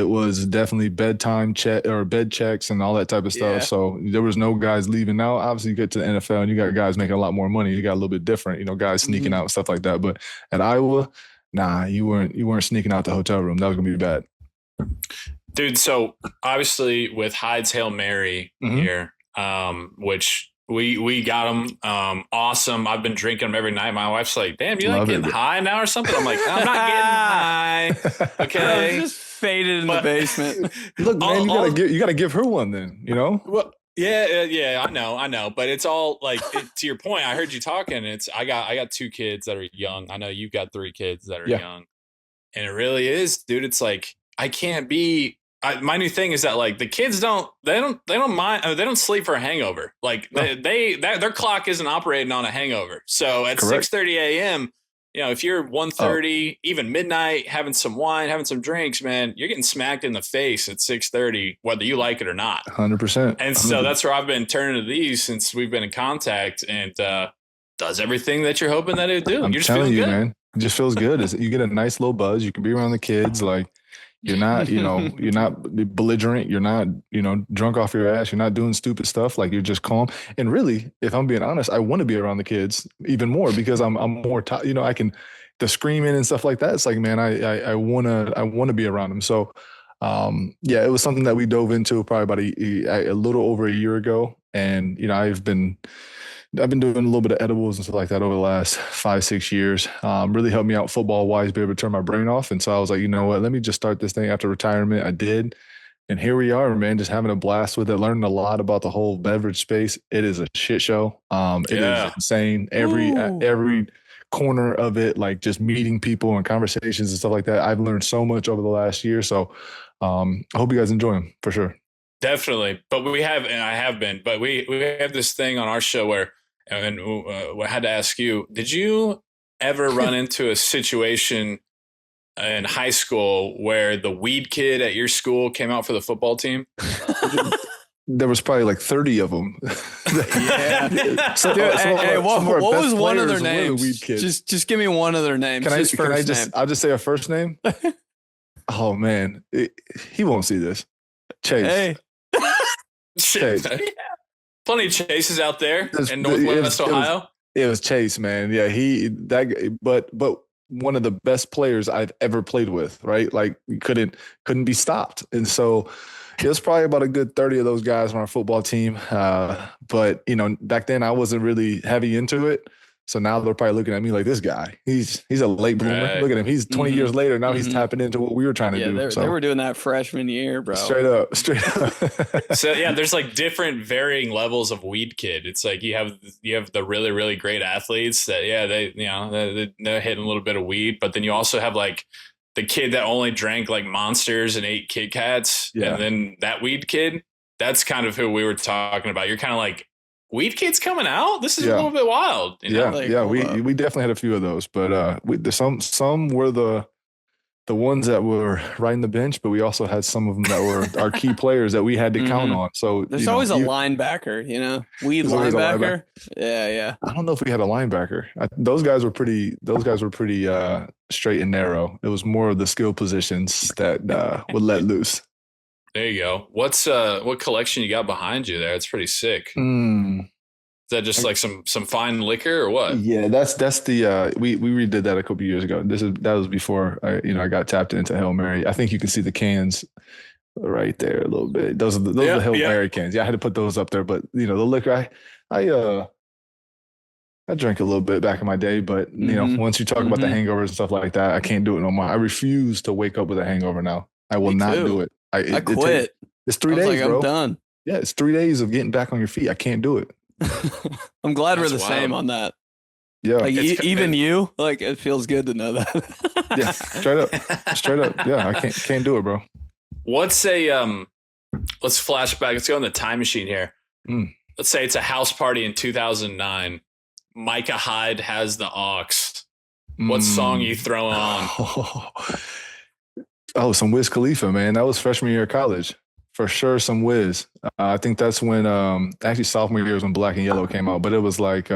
was definitely bedtime check or bed checks and all that type of stuff. Yeah. So there was no guys leaving. Now, obviously, you get to the NFL and you got guys making a lot more money. You got a little bit different, guys sneaking out and stuff like that. But at Iowa, nah, you weren't sneaking out the hotel room. That was gonna be bad. Dude, so obviously with Hyde's Hail Mary here, which we got them awesome. I've been drinking them every night. My wife's like, damn, you like getting high now or something? I'm like, I'm not getting high. Okay. Just faded in the basement. Look, man, you gotta give her one then, Well, yeah, I know. But it's all like to your point, I heard you talking. I got 2 kids that are young. I know you've got 3 kids that are young. And it really is, dude. It's like I can't be my new thing is that like the kids don't mind, they don't sleep for a hangover. Like their clock isn't operating on a hangover. So at 6:30 a.m., if you're 1:30, even midnight, having some wine, having some drinks, man, you're getting smacked in the face at 6:30, whether you like it or not. 100%. And so that's where I've been turning to these since we've been in contact, and does everything that you're hoping that it would do. I'm just telling you, good. man, it just feels good. You get a nice little buzz. You can be around the kids, like. You're not, you're not belligerent. You're not, drunk off your ass. You're not doing stupid stuff. Like you're just calm. And really, if I'm being honest, I want to be around the kids even more because I'm more, I can, the screaming and stuff like that. It's like, man, I want to be around them. So, it was something that we dove into probably about a little over a year ago. And, I've been doing a little bit of edibles and stuff like that over the last 5-6 years. Really helped me out football wise, be able to turn my brain off. And so I was like, you know what, let me just start this thing after retirement. I did. And here we are, man, just having a blast with it, learning a lot about the whole beverage space. It is a shit show. It is insane. Every corner of it, like just meeting people and conversations and stuff like that. I've learned so much over the last year. So I hope you guys enjoy them for sure. Definitely. But we have this thing on our show where, and I had to ask you, did you ever run into a situation in high school where the weed kid at your school came out for the football team? There was probably like 30 of them. What was one of their names? Just give me one of their names. I'll just say a first name. Oh man, he won't see this. Chase. Hey. Chase. Plenty of Chases out there in Northwest Ohio. It was Chase, man. Yeah, but one of the best players I've ever played with, right? Like couldn't be stopped. And so it was probably about a good 30 of those guys on our football team. But back then I wasn't really heavy into it. So now they're probably looking at me like, this guy, he's a late bloomer. Right. Look at him. He's 20 years later. Now he's tapping into what we were trying to do. They were doing that freshman year, bro. Straight up. So yeah, there's like different varying levels of weed kid. It's like you have the really, really great athletes that, yeah, they're hitting a little bit of weed, but then you also have like the kid that only drank like Monsters and ate Kit Kats. Yeah. And then that weed kid, that's kind of who we were talking about. You're kind of like, weed kids coming out? This is a little bit wild. You know? We definitely had a few of those, but some were the ones that were riding the bench, but we also had some of them that were our key players that we had to count on. So there's always a linebacker, weed linebacker. Yeah. I don't know if we had a linebacker. Those guys were pretty straight and narrow. It was more of the skill positions that would let loose. There you go. What collection you got behind you there? It's pretty sick. Is that just like some fine liquor or what? Yeah, that's the we redid that a couple years ago. That was before I got tapped into Hail Mary. I think you can see the cans right there a little bit. Those are the Hail Mary cans. Yeah, I had to put those up there. But the liquor, I drank a little bit back in my day, but once you talk about the hangovers and stuff like that, I can't do it no more. I refuse to wake up with a hangover now. I will not do it. I quit. It's 3 days, bro. I'm done. Yeah, it's 3 days of getting back on your feet. I can't do it. I'm glad we're the same on that. Yeah, like even you, like it feels good to know that. Yeah, straight up. Yeah, I can't do it, bro. What's let's flash back. Let's go in the time machine here. Let's say it's a house party in 2009. Micah Hyde has the aux. What song you throw on? Oh, some Wiz Khalifa, man. That was freshman year of college. For sure, some Wiz. I think that's when, actually sophomore year was when Black and Yellow came out, but it was like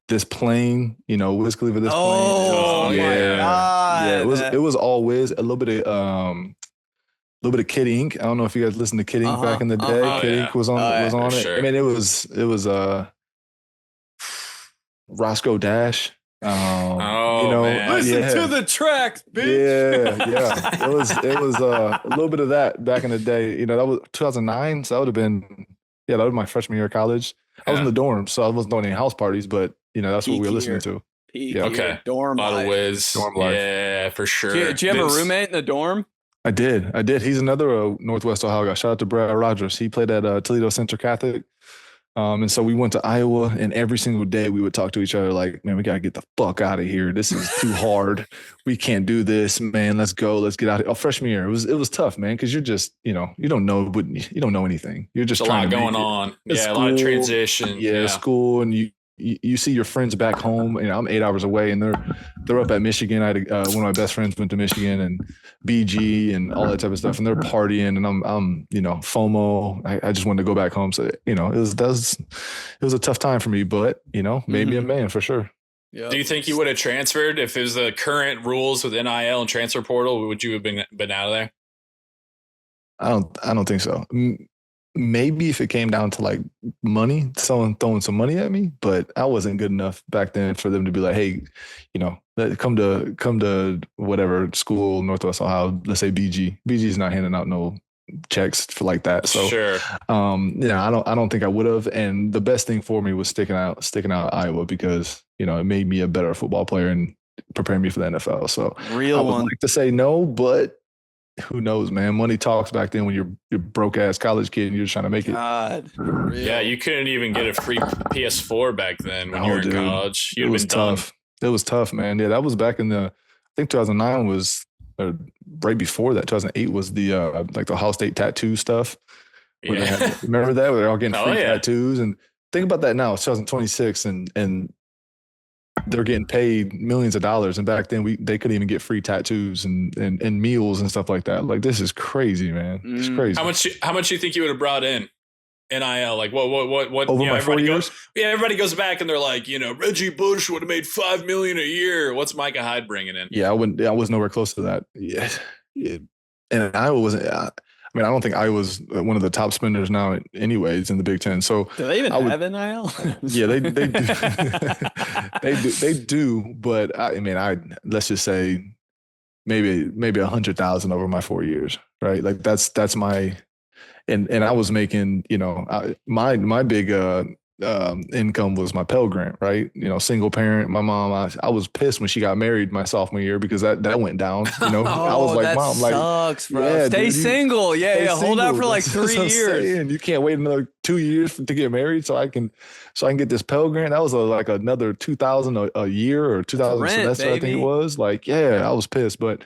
This Plane, Wiz Khalifa, This Plane. Oh, yeah. my God. Yeah, it was all Wiz, a little bit of Kid Ink. I don't know if you guys listened to Kid Ink back in the day. Kid Ink was on it. Sure. I mean, it was Roscoe Dash. Man. Listen to the tracks, bitch. Yeah. It was a little bit of that back in the day. That was 2009, so that would have been that was my freshman year of college. I was in the dorm, so I wasn't doing any house parties, but that's what we were listening to. Okay, dorm life. Wiz. Dorm life. Yeah, for sure. Did you have a roommate in the dorm? I did. He's another Northwest Ohio guy. Shout out to Brad Rodgers. He played at Toledo Central Catholic. And so we went to Iowa, and every single day we would talk to each other like, man, we got to get the fuck out of here. This is too hard. We can't do this, man. Let's go. Let's get out of here. Oh, freshman year, it was tough, man, because you're just, you don't know anything. You're just trying to a lot going on. School, a lot of transition. Yeah, school, and you see your friends back home. I'm 8 hours away, and they're up at Michigan. I had one of my best friends went to Michigan, and BG and all that type of stuff, and they're partying, and I'm FOMO. I just wanted to go back home. So it was a tough time for me, but made me a man for sure. Yep. Do you think you would have transferred if it was the current rules with NIL and transfer portal? Would you have been out of there? I don't think so. Maybe if it came down to like money, someone throwing some money at me, but I wasn't good enough back then for them to be like, hey, come to whatever school, Northwest Ohio, let's say BG. BG's not handing out no checks for like that. So sure. I don't think I would have. And the best thing for me was sticking out Iowa because, it made me a better football player and prepared me for the NFL. So I would like to say no, but who knows, man? Money talks back then when you're broke ass college kid and you're just trying to make it. God, yeah, you couldn't even get a free PS4 back then when you were in college. You'd have been tough. It was tough, man. Yeah, that was back in I think 2009 was right before that. 2008 was the like the Ohio State tattoo stuff. Yeah. Remember that? Where they're all getting free tattoos. And think about that now. It's 2026 and they're getting paid millions of dollars, and back then they couldn't even get free tattoos and meals and stuff like that. Like, this is crazy, man. It's crazy. How much do you think you would have brought in NIL? Like what over my 4 years? Everybody goes back and they're like, Reggie Bush would have made $5 million a year. What's Micah Hyde bringing in? Yeah, I was nowhere close to that. Yeah. And Iowa wasn't. I don't think Iowa's one of the top spenders now anyways in the Big Ten. So do they even have NIL? Yeah, they do. they do. But let's just say maybe 100,000 over my 4 years, right? Like that's my, and I was making, my big income was my Pell Grant, right? Single parent. My mom, I was pissed when she got married my sophomore year because that went down. I was like, that Mom, sucks, bro. yeah, Stay dude, single. stay Hold out for single. like That's 3 what I'm years. saying. You can't wait another 2 years to get married so I can get this Pell Grant. That was like another $2,000 a year or $2,000 a semester, baby. I think it was. Like, yeah, I was pissed, but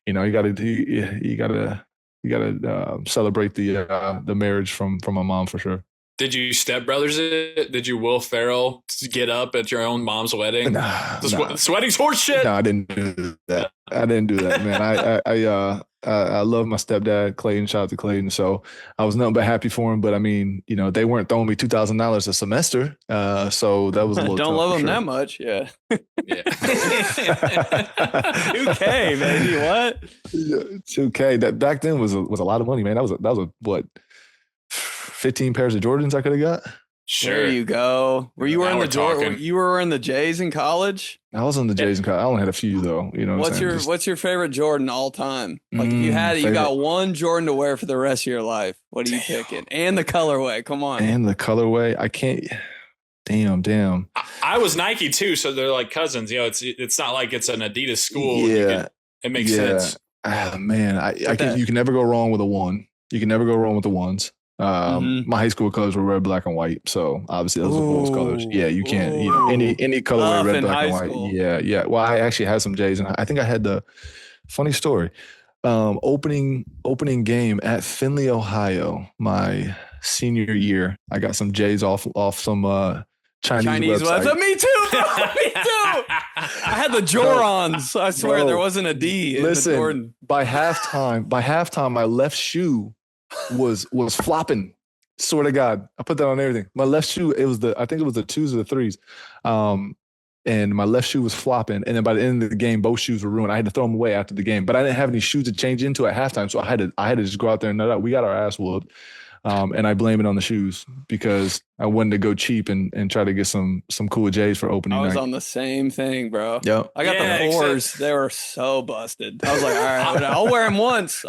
you gotta celebrate the marriage from my mom for sure. Did you stepbrothers it? Did you Will Ferrell get up at your own mom's wedding? This wedding's horse shit. No, I didn't do that. Man. I love my stepdad, Clayton. Shout out to Clayton. So I was nothing but happy for him. But I mean, they weren't throwing me $2,000 a semester. So that was a little. Don't love them that much. Yeah. Yeah. $2K, baby. What? $2K. That back then was a lot of money, man. That was what? 15 pairs of Jordans I could have got. Sure. There you go. Were you wearing the Jordan? You were wearing the J's in college? I was on the J's in college. I only had a few though. What's your favorite Jordan all time? Like if you had it, you got one Jordan to wear for the rest of your life. What are you picking? And the colorway. Come on. And the colorway. I can't. Damn. I was Nike too, so they're like cousins. It's not like it's an Adidas school. Yeah. It makes sense. Ah, man, you can never go wrong with a one. You can never go wrong with the ones. My high school colors were red, black, and white. So obviously those are Bulls colors. Yeah, you can't, any colorway, red, black, and white. School. Yeah. Well, I actually had some J's, and I think I had the funny story. Opening game at Findlay, Ohio, my senior year. I got some J's off some Chinese website. Me too, bro. Me too. I had the Jorons. I swear there wasn't a D. Listen, in the Jordan. By halftime, my left shoe was flopping. Swear to God, I put that on everything. My left shoe, I think it was the 2s or the 3s, and my left shoe was flopping. And then by the end of the game, both shoes were ruined. I had to throw them away after the game, but I didn't have any shoes to change into at halftime, so I had to just go out there and nut out. We got our ass whooped, and I blame it on the shoes because I wanted to go cheap and try to get some cool J's for opening night. I was on the same thing, bro. Yep. I got the 4s. They were so busted. I was like, all right, I'll wear them once.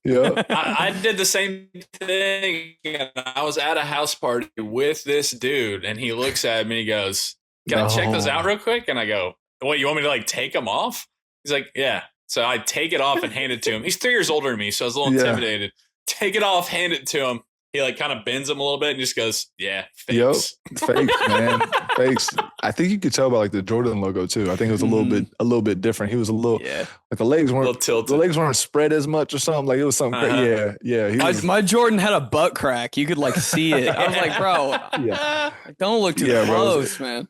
Yeah. I did the same thing. And I was at a house party with this dude, and he looks at me and he goes, "Can I check those out real quick?" And I go, "What, you want me to like take them off?" He's like, "Yeah." So I take it off and hand it to him. He's 3 years older than me, so I was a little intimidated. Take it off, hand it to him. He like kind of bends him a little bit and just goes, "Yeah, fakes." Yep, fakes, man, fakes. I think you could tell by like the Jordan logo too. I think it was a little bit different. He was a little like the legs weren't tilted. The legs weren't spread as much or something. Like it was something. Yeah. My Jordan had a butt crack. You could like see it. I was like, bro, don't look too close, man.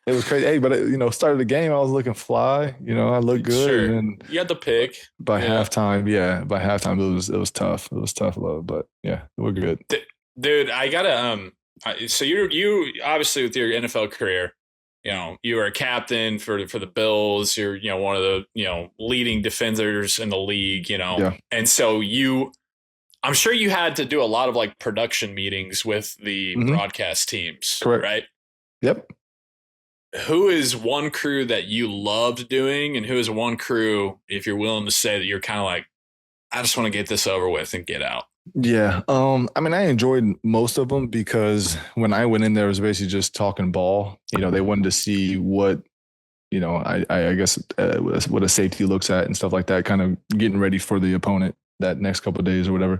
It was crazy. Hey, but started the game, I was looking fly. I looked good. Sure. And then you had the pick. By halftime, it was tough. It was tough love, but yeah, we're good. Dude, I gotta so you obviously with your NFL career, you were a captain for the Bills. You're one of the leading defenders in the league. And so I'm sure you had to do a lot of like production meetings with the broadcast teams. Correct. Right? Yep. Who is one crew that you loved doing, and who is one crew, if you're willing to say, that you're kind of like, I just want to get this over with and get out? Yeah. I enjoyed most of them because when I went in there, it was basically just talking ball. They wanted to see what, I guess what a safety looks at and stuff like that, kind of getting ready for the opponent that next couple of days or whatever.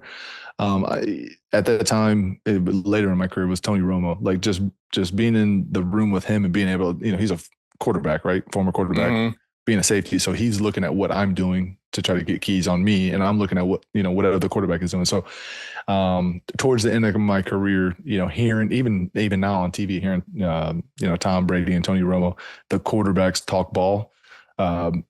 At that time, later in my career, was Tony Romo. Like just being in the room with him and being able to, he's a quarterback, right? Former quarterback, being a safety. So he's looking at what I'm doing to try to get keys on me, and I'm looking at what the quarterback is doing. So towards the end of my career, hearing even now on TV, hearing Tom Brady and Tony Romo, the quarterbacks talk ball,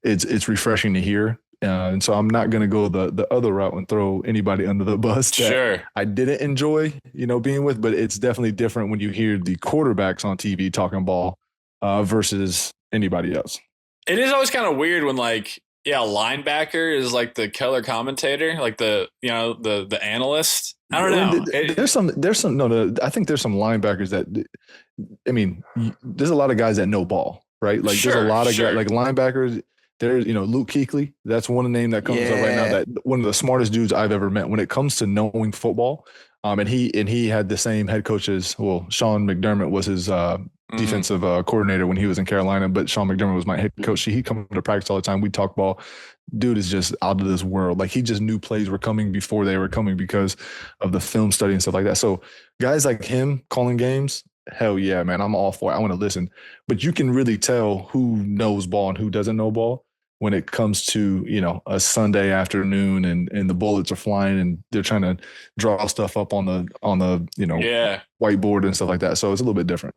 it's refreshing to hear. And so I'm not going to go the other route and throw anybody under the bus that I didn't enjoy, being with, but it's definitely different when you hear the quarterbacks on TV talking ball versus anybody else. It is always kind of weird when a linebacker is like the color commentator, like the analyst. I don't know. I think there's some linebackers that, there's a lot of guys that know ball, right? Like there's a lot of guys like linebackers. There's, Luke Kuechly. That's one name that comes up right now. That one of the smartest dudes I've ever met when it comes to knowing football. And he had the same head coach as, well, Sean McDermott was his defensive coordinator when he was in Carolina, but Sean McDermott was my head coach. He'd come to practice all the time. We'd talk ball. Dude is just out of this world. Like, he just knew plays were coming before they were coming because of the film study and stuff like that. So guys like him calling games, hell yeah, man, I'm all for it. I want to listen. But you can really tell who knows ball and who doesn't know ball when it comes to, you know, a Sunday afternoon and the bullets are flying and they're trying to draw stuff up on the you know, whiteboard and stuff like that. So it's a little bit different.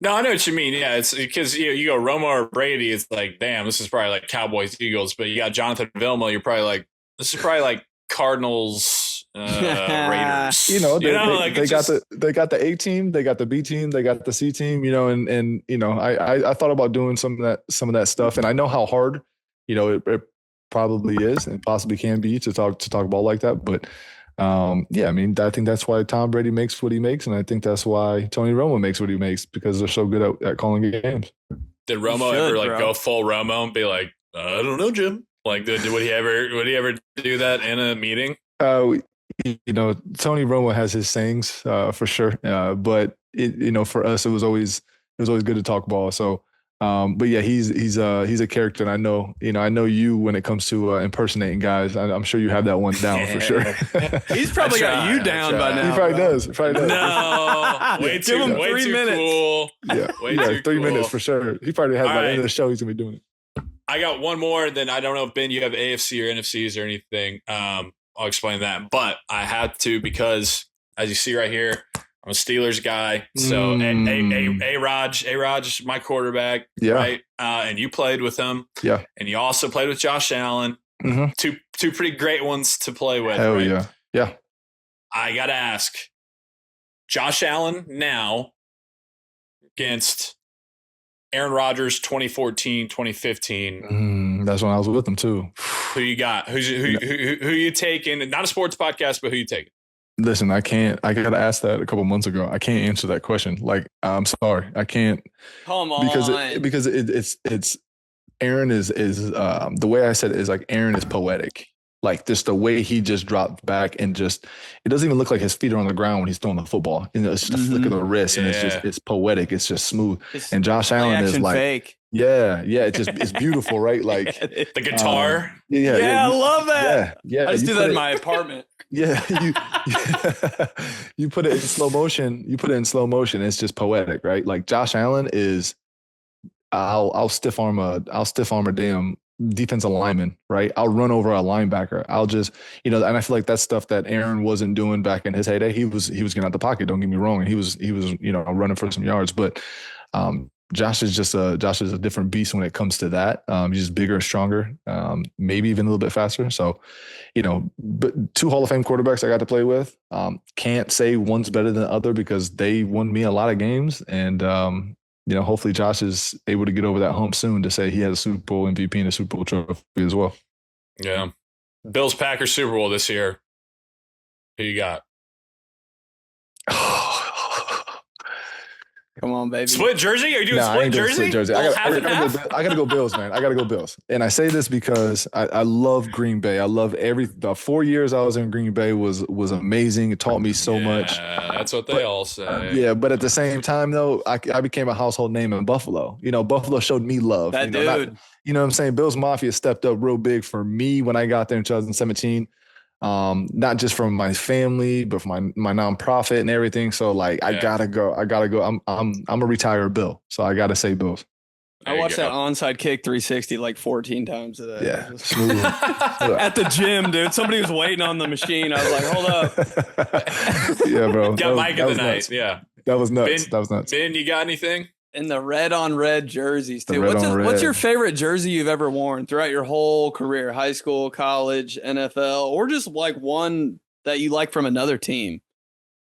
No, I know what you mean. Yeah, it's because you go Romo or Brady, it's like, damn, this is probably like Cowboys, Eagles. But you got Jonathan Vilma, you're probably like, this is probably like Cardinals, Raiders. You know, they got the A team, they got the B team, they got the C team. You know, and you know, I thought about doing some of that stuff, and I know how hard, you know, it probably is and possibly can be to talk ball like that, but. Yeah, I mean, I think that's why Tom Brady makes what he makes, and I think that's why Tony Romo makes what he makes, because they're so good at calling games. Did Romo ever go full Romo and be like, I don't know, Jim? Like, would he ever do that in a meeting? You know, Tony Romo has his sayings for sure, but you know, for us, it was always good to talk ball. So. But yeah, he's a character, and I know you when it comes to impersonating guys. I'm sure you have that one down for sure. He's probably got you down by now. He probably does. No, way too cool. Yeah, way too 3 cool. minutes for sure. He probably has by the end of the show. He's gonna be doing it. I got one more. Then I don't know if Ben, you have AFC or NFCs or anything. I'll explain that, but I had to because as you see right here. I'm a Steelers guy, so A-Rodge, my quarterback, right? And you played with him, and you also played with Josh Allen, two pretty great ones to play with. Hell right? yeah. I gotta ask, Josh Allen now against Aaron Rodgers, 2014, 2015. That's when I was with him too. Who you got? Who you taking? Not a sports podcast, but who you taking? Listen, I got asked that a couple months ago. I can't answer that question. Like, I'm sorry, I can't. Come on, because it's Aaron is the way I said it is like Aaron is poetic. Like, just the way he just dropped back and just, it doesn't even look like his feet are on the ground when he's throwing the football. You know, it's just a flick of the wrist, and it's poetic. It's just smooth. And Josh Allen is like, fake. It's beautiful, right? Like the guitar. I love that. Yeah. I just do that in my apartment. Yeah, you put it in slow motion. It's just poetic, right? Like Josh Allen is, I'll stiff arm a damn defensive lineman, right? I'll run over a linebacker. I'll just, you know, and I feel like that's stuff that Aaron wasn't doing back in his heyday. He was getting out the pocket. Don't get me wrong, and he was you know, running for some yards, but Josh is a different beast when it comes to that. He's just bigger, stronger, maybe even a little bit faster. So, you know, but 2 Hall of Fame quarterbacks I got to play with. Can't say one's better than the other because they won me a lot of games. And, you know, hopefully Josh is able to get over that hump soon to say he has a Super Bowl MVP and a Super Bowl trophy as well. Yeah. Bills Packers Super Bowl this year. Who you got? Come on, baby. Split jersey? Are you doing split jersey? I gotta go Bills, man. I gotta go Bills. And I say this because I love Green Bay. I love the 4 years I was in Green Bay was amazing. It taught me so much. That's what they all say. Yeah, but at the same time, though, I became a household name in Buffalo. You know, Buffalo showed me love. That dude. You know what I'm saying? Bills Mafia stepped up real big for me when I got there in 2017. Not just from my family, but from my nonprofit and everything. So like, I gotta go. I'm a retired Bill. So I gotta say Bills. I watched that onside kick 360 like 14 times today. Yeah. Smooth. At the gym, dude. Somebody was waiting on the machine. I was like, hold up. Yeah, bro. Got Mike of the night. Nuts. Yeah. That was nuts. Ben, you got anything? And the red on red jerseys too. What's your favorite jersey you've ever worn throughout your whole career? High school, college, NFL, or just like one that you like from another team?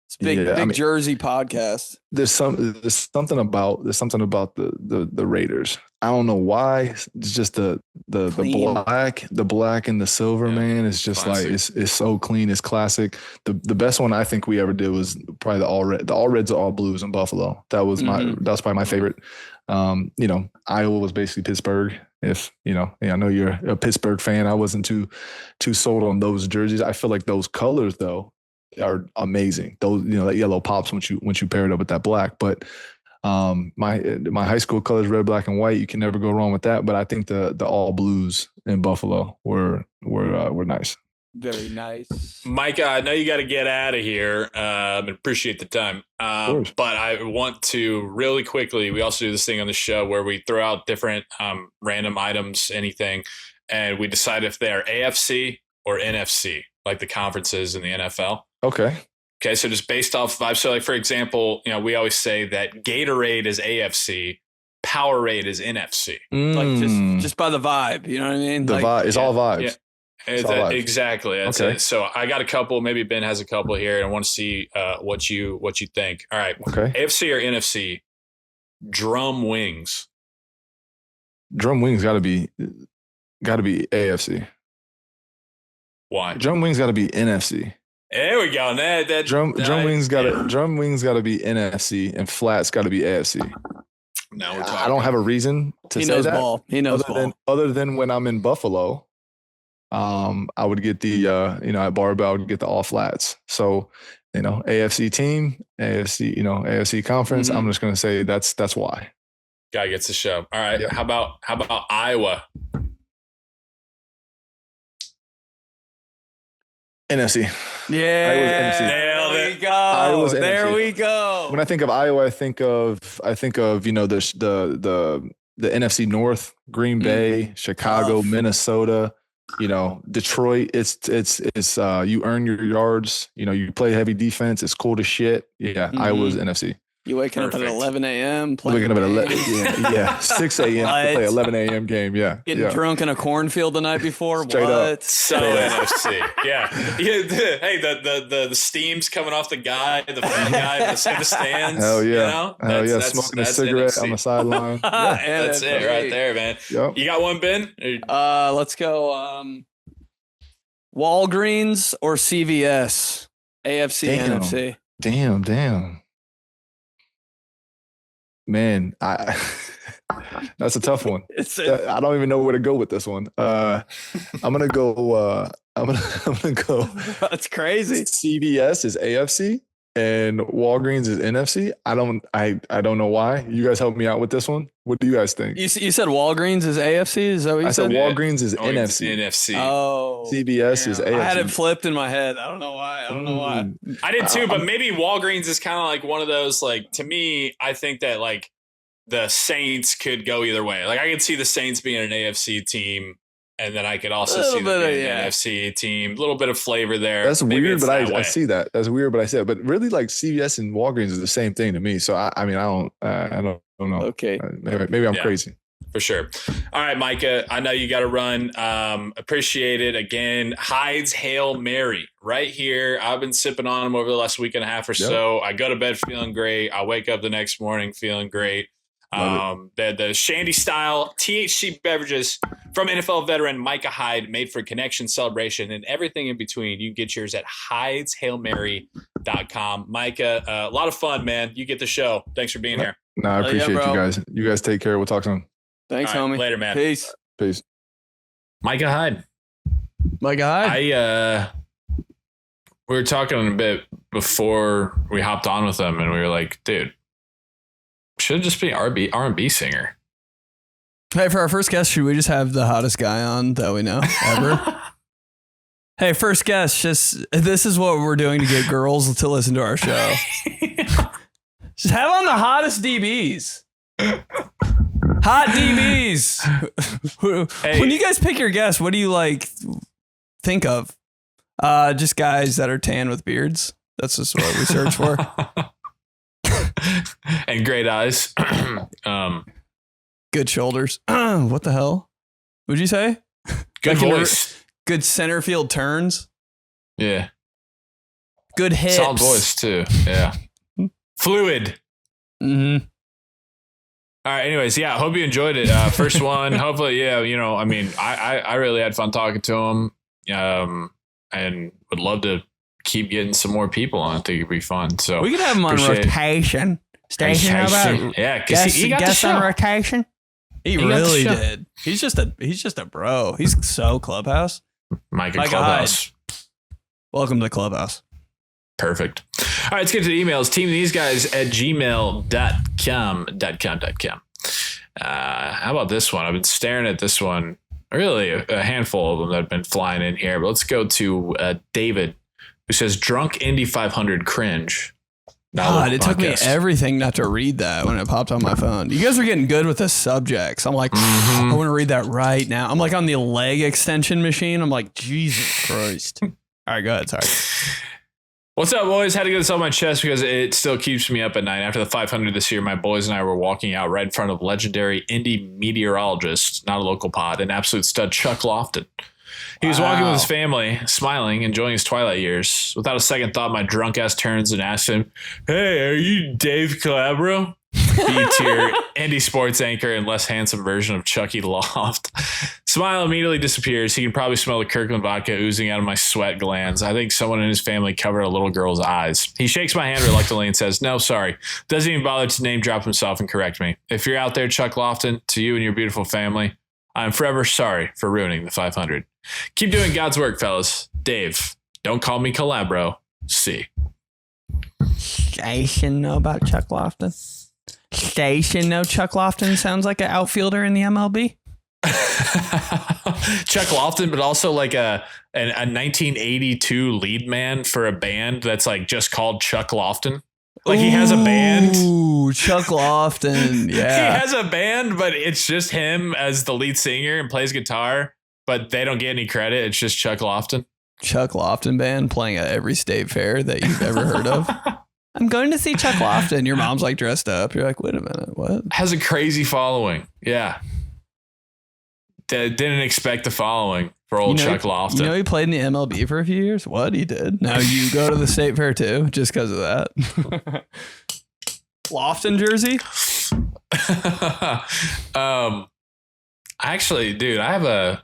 It's big jersey podcast. There's something about the Raiders. I don't know why. It's just the black and the silver, man. It's just classic. Like it's so clean. It's classic. The best one I think we ever did was probably the all red. The all reds are all blues in Buffalo. That was probably my favorite. You know, Iowa was basically Pittsburgh. If you know, I know you're a Pittsburgh fan. I wasn't too sold on those jerseys. I feel like those colors though. are amazing. Those, that yellow pops once you pair it up with that black. But my high school colors, red, black, and white. You can never go wrong with that. But I think the all blues in Buffalo were nice. Very nice. Micah, I know you got to get out of here. Appreciate the time. But I want to really quickly, we also do this thing on the show where we throw out different random items, anything, and we decide if they are AFC or NFC, like the conferences in the NFL. Okay. Okay, so just based off vibes. So like, for example, we always say that Gatorade is AFC, Powerade is NFC. Like just by the vibe, you know what I mean? The vibe, it's all vibes. Yeah. Exactly. That's it. So I got a couple. Maybe Ben has a couple here, and I want to see what you think. All right. Okay. AFC or NFC? Drum wings. Drum wings got to be AFC. Why? Drum wings got to be NFC. There we go. Drum wings got to be NFC, and flats got to be AFC. Now we're talking. I don't have a reason to say that. Ball. He knows ball. Other than when I'm in Buffalo. I would get the, at Barbell, I would get the all flats. So, AFC team, AFC conference. I'm just going to say that's why. Guy gets the show. All right. Yep. How about Iowa? NFC. Yeah. There we go. There we go. When I think of Iowa, I think of the NFC North, Green Bay, Chicago, Minnesota. Detroit, it's you earn your yards, you play heavy defense. It's cool to shit. Yeah. Iowa's NFC. You waking up at 11 a.m. Waking up at 11. Yeah. 6 a.m. to play 11 a.m. game. Yeah. Getting drunk in a cornfield the night before. Straight up. So NFC. Yeah. Hey, the steam's coming off the fat guy in the stands. Hell yeah. Hell yeah. Smoking a cigarette NFC. on the sideline. Yeah. That's it right there, man. Yep. You got one, Ben? Let's go. Walgreens or CVS? AFC, NFC. Damn. Man, that's a tough one. I don't even know where to go with this one. I'm gonna go. That's crazy. CVS is AFC and Walgreens is NFC. I don't know why. You guys help me out with this one. What do you guys think? You said Walgreens is AFC. Is that what you said? I said Walgreens is NFC. NFC. Oh, CVS is AFC. I had it flipped in my head. I don't know why. I did too, but maybe Walgreens is kind of like one of those. Like, to me, I think that like the Saints could go either way. Like, I could see the Saints being an AFC team. And then I could also see the NFC team. A little bit of flavor there. That's weird, but I see that. That's weird, but I see it. But really, like CVS and Walgreens is the same thing to me. So I don't know. Okay, maybe I'm crazy. For sure. All right, Micah. I know you got to run. Appreciate it again. Hyde's Hail Mary right here. I've been sipping on them over the last week and a half or so. I go to bed feeling great. I wake up the next morning feeling great. The Shandy style THC beverages from NFL veteran Micah Hyde, made for connection, celebration, and everything in between. You can get yours at hydeshailmary.com. Micah, a lot of fun, man. You get the show. Thanks for being here. No, I appreciate you guys. You guys take care. We'll talk soon. Thanks, homie. Later, man. Peace. Micah Hyde. We were talking a bit before we hopped on with him, and we were like, dude, should just be R&B singer. Hey, for our first guest, should we just have the hottest guy on that we know ever? Hey, first guest, this is what we're doing to get girls to listen to our show. Just have on the hottest DBs. Hot DBs. Hey. When you guys pick your guests, what do you think of? Just guys that are tan with beards. That's just what we search for. And great eyes. Good shoulders. What the hell? What'd you say? Good voice. Good center field turns. Yeah. Good hips. Solid voice too. Yeah. Fluid. Mm-hmm. All right. Anyways, yeah. Hope you enjoyed it. First one. Hopefully, yeah. I really had fun talking to him. And would love to keep getting some more on. I think it'd be fun. So we could have him on rotation. Station, how about? Yeah, because he got the show. On rotation. He really did. He's just a bro. He's so Clubhouse. Micah Clubhouse. Hyde. Welcome to Clubhouse. Perfect. All right, let's get to the emails. teamtheseguys@gmail.com. How about this one? I've been staring at this one. Really, a handful of them that have been flying in here. But let's go to David, who says, drunk Indy 500 cringe. God, it took me everything not to read that when it popped on my phone. You guys are getting good with the subjects. I'm like, I want to read that right now. I'm like on the leg extension machine. I'm like, Jesus Christ. All right, go ahead. Sorry. What's up, boys? Had to get this off my chest because it still keeps me up at night. After the 500 this year, my boys and I were walking out right in front of legendary Indy meteorologist, not a local pod, an absolute stud, Chuck Lofton. He was walking with his family, smiling, enjoying his twilight years. Without a second thought, my drunk ass turns and asks him, "Hey, are you Dave Calabro?" B-tier Indy sports anchor and less handsome version of Chucky Loft. Smile immediately disappears. He can probably smell the Kirkland vodka oozing out of my sweat glands. I think someone in his family covered a little girl's eyes. He shakes my hand reluctantly and says, "No, sorry." Doesn't even bother to name drop himself and correct me. If you're out there, Chuck Lofton, to you and your beautiful family, I'm forever sorry for ruining the 500. Keep doing God's work, fellas. Dave, don't call me Calabro. C. Station know about Chuck Lofton. Station know Chuck Lofton sounds like an outfielder in the MLB. Chuck Lofton, but also like a 1982 lead man for a band that's like just called Chuck Lofton. Like he has a band. Ooh, Chuck Lofton. Yeah. He has a band, but it's just him as the lead singer and plays guitar, but they don't get any credit. It's just Chuck Lofton. Chuck Lofton band playing at every state fair that you've ever heard of. I'm going to see Chuck Lofton. Your mom's like dressed up. You're like, wait a minute, what? Has a crazy following. Yeah. Didn't expect the following for old Chuck Lofton. You know he played in the MLB for a few years? What? He did. Now you go to the state fair too, just because of that. Lofton jersey? Actually, dude, I have a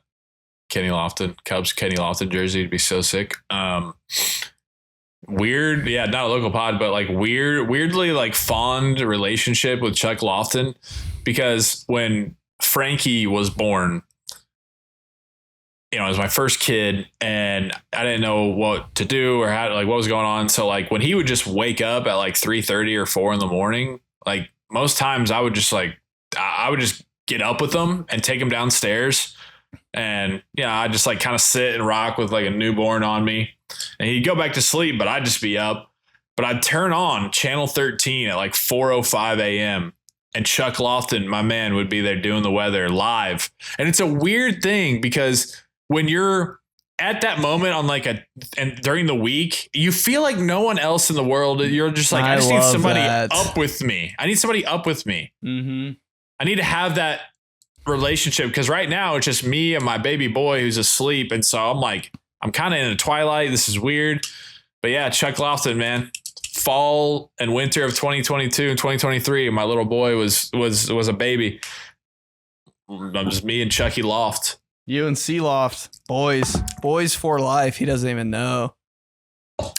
Cubs Kenny Lofton jersey. It'd be so sick. Weird, yeah, not a local pod, but like weirdly like fond relationship with Chuck Lofton, because when Frankie was born, you know, it was my first kid and I didn't know what to do or how, like what was going on. So like when he would just wake up at like 3:30 or 4 in the morning, like most times I would just get up with him and take him downstairs. And yeah, I just like kind of sit and rock with like a newborn on me, and he'd go back to sleep, but I'd just be up. But I'd turn on channel 13 at like 4:05 a.m. and Chuck Lofton, my man, would be there doing the weather live. And it's a weird thing because when you're at that moment on like and during the week, you feel like no one else in the world. You're just like, I just need somebody up with me. I need somebody up with me. Mm-hmm. I need to have that relationship, because right now it's just me and my baby boy who's asleep, and so I'm like, I'm kind of in a twilight. This is weird, but yeah, Chuck Lofton, man. Fall and winter of 2022 and 2023, my little boy was a baby. It was me and Chucky Loft. You and C Loft, boys for life. He doesn't even know.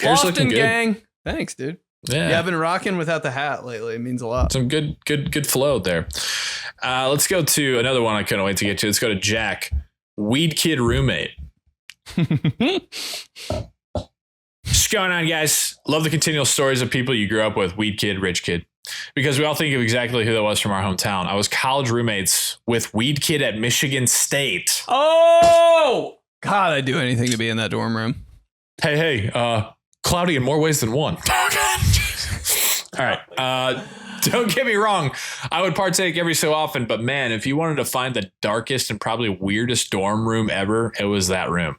Hair's looking Lofton good. Gang, thanks, dude. Yeah, I've been rocking without the hat lately. It means a lot. Some good flow there. Let's go to another one I couldn't wait to get to. Let's go to Jack, Weed Kid Roommate. What's going on, guys? Love the continual stories of people you grew up with, weed kid, rich kid, because we all think of exactly who that was from our hometown. I was college roommates with weed kid at Michigan State. Oh, God, I'd do anything to be in that dorm room. Hey, cloudy in more ways than one. All right. Don't get me wrong. I would partake every so often, but man, if you wanted to find the darkest and probably weirdest dorm room ever, it was that room.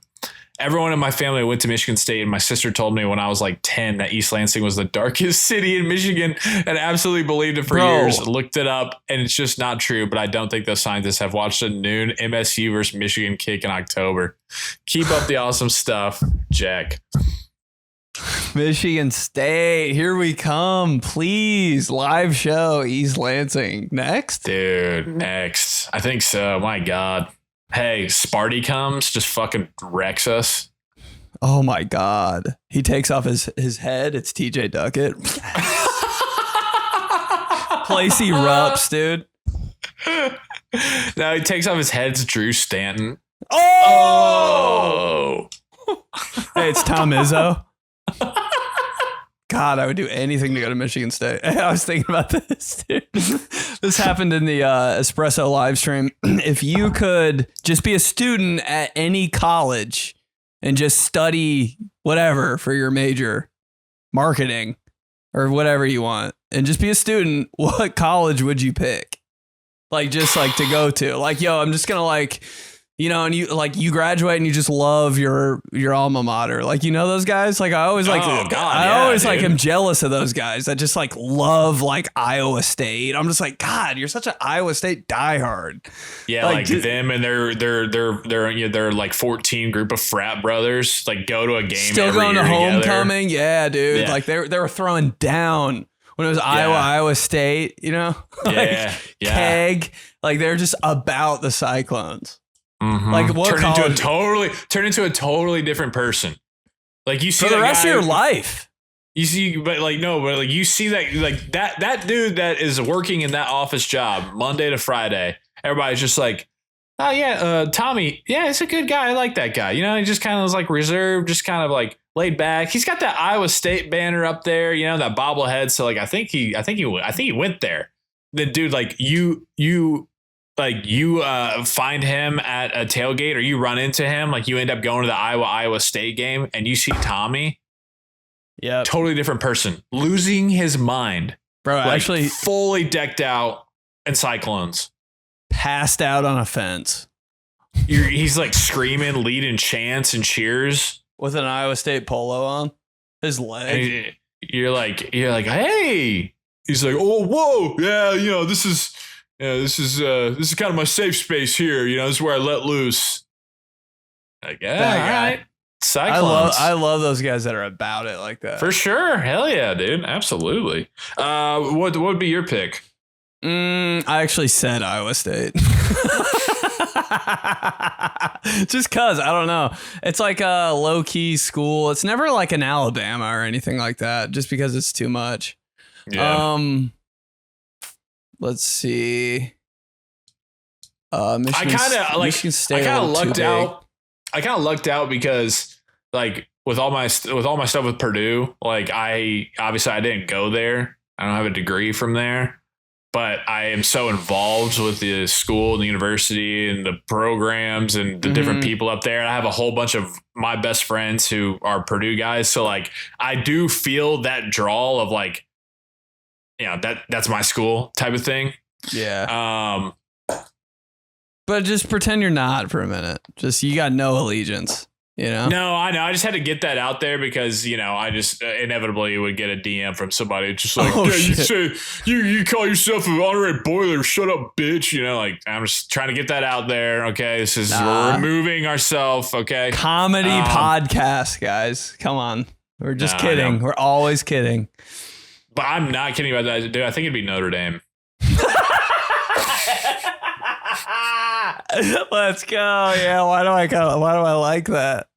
Everyone in my family went to Michigan State, and my sister told me when I was like 10 that East Lansing was the darkest city in Michigan, and absolutely believed it for years. Looked it up, and it's just not true, but I don't think those scientists have watched a noon MSU versus Michigan kick in October. Keep up the awesome stuff, Jack. Michigan State, here we come. Please, live show, East Lansing. Next? Dude, next. I think so. My God. Hey, Sparty comes, just fucking wrecks us. Oh my God. He takes off his head. It's TJ Duckett. Place erupts, dude. No, he takes off his head. It's Drew Stanton. Oh! Hey, it's Tom Izzo. God, I would do anything to go to Michigan State. I was thinking about this, dude. This happened in the Espresso live stream. If you could just be a student at any college and just study whatever for your major, marketing or whatever you want, and just be a student, what college would you pick? Like, just like to go to, like, yo, I'm just going to like, you know, and you graduate and you just love your alma mater. Like, you know, those guys, like I always like, like am jealous of those guys that just like love like Iowa State. I'm just like, God, you're such an Iowa State diehard. Yeah. Like them and they're like 14 group of frat brothers, like go to a game. Still going to homecoming. Together. Yeah, dude. Yeah. Like they were throwing down when it was Iowa State, you know, like Keg, like they're just about the Cyclones. Mm-hmm. Like what turn into a totally different person. Like you see for the rest of your life. You see, but you see that like that dude that is working in that office job Monday to Friday. Everybody's just like, oh yeah, Tommy, yeah, he's a good guy. I like that guy. You know, he just kind of was like reserved, just kind of like laid back. He's got that Iowa State banner up there. You know, that bobblehead. So like, I think he went there. The dude, like you find him at a tailgate or you run into him, like you end up going to the Iowa State game and you see Tommy. Yeah. Totally different person. Losing his mind. Bro, like actually fully decked out in Cyclones. Passed out on a fence. He's like screaming, leading chants and cheers. With an Iowa State polo on his leg. You're like, hey. He's like, oh, whoa. Yeah, you know, this is kind of my safe space here. You know, this is where I let loose. Like, yeah, all right. Cyclones. I love those guys that are about it like that. For sure. Hell yeah, dude. Absolutely. What would be your pick? I actually said Iowa State. Just cause I don't know. It's like a low key school. It's never like an Alabama or anything like that. Just because it's too much. Yeah. Let's see. Michigan, I kind of lucked out because like with all my stuff with Purdue, like I didn't go there. I don't have a degree from there, but I am so involved with the school and the university and the programs and the different people up there. And I have a whole bunch of my best friends who are Purdue guys. So like I do feel that draw of like, you know, that's my school type of thing. Yeah. But just pretend you're not for a minute. Just you got no allegiance, you know? No, I know. I just had to get that out there because, you know, I just inevitably would get a DM from somebody just like, you call yourself an honorary boiler. Shut up, bitch. You know, like I'm just trying to get that out there. Okay. This is we're removing ourselves. Okay. Comedy podcast, guys. Come on. We're just kidding. We're always kidding. But I'm not kidding about that, dude. I think it'd be Notre Dame. Let's go. Yeah. Why do I like that?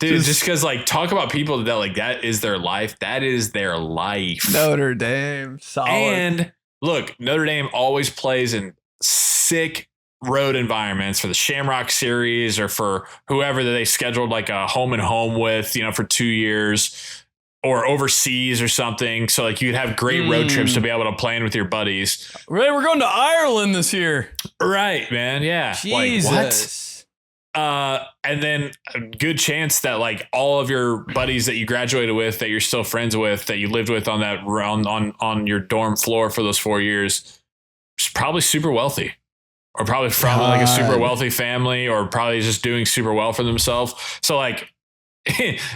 Dude, just because like talk about people that like that is their life. That is their life. Notre Dame. Solid. And look, Notre Dame always plays in sick road environments for the Shamrock Series or for whoever that they scheduled like a home and home with, you know, for 2 years. Or overseas or something. So like you'd have great road trips to be able to plan with your buddies. Right, we're going to Ireland this year. Right, man. Yeah. Jesus. Like what? And then a good chance that like all of your buddies that you graduated with, that you're still friends with, that you lived with on that on your dorm floor for those 4 years, is probably super wealthy. Or probably from like a super wealthy family, or probably just doing super well for themselves. So like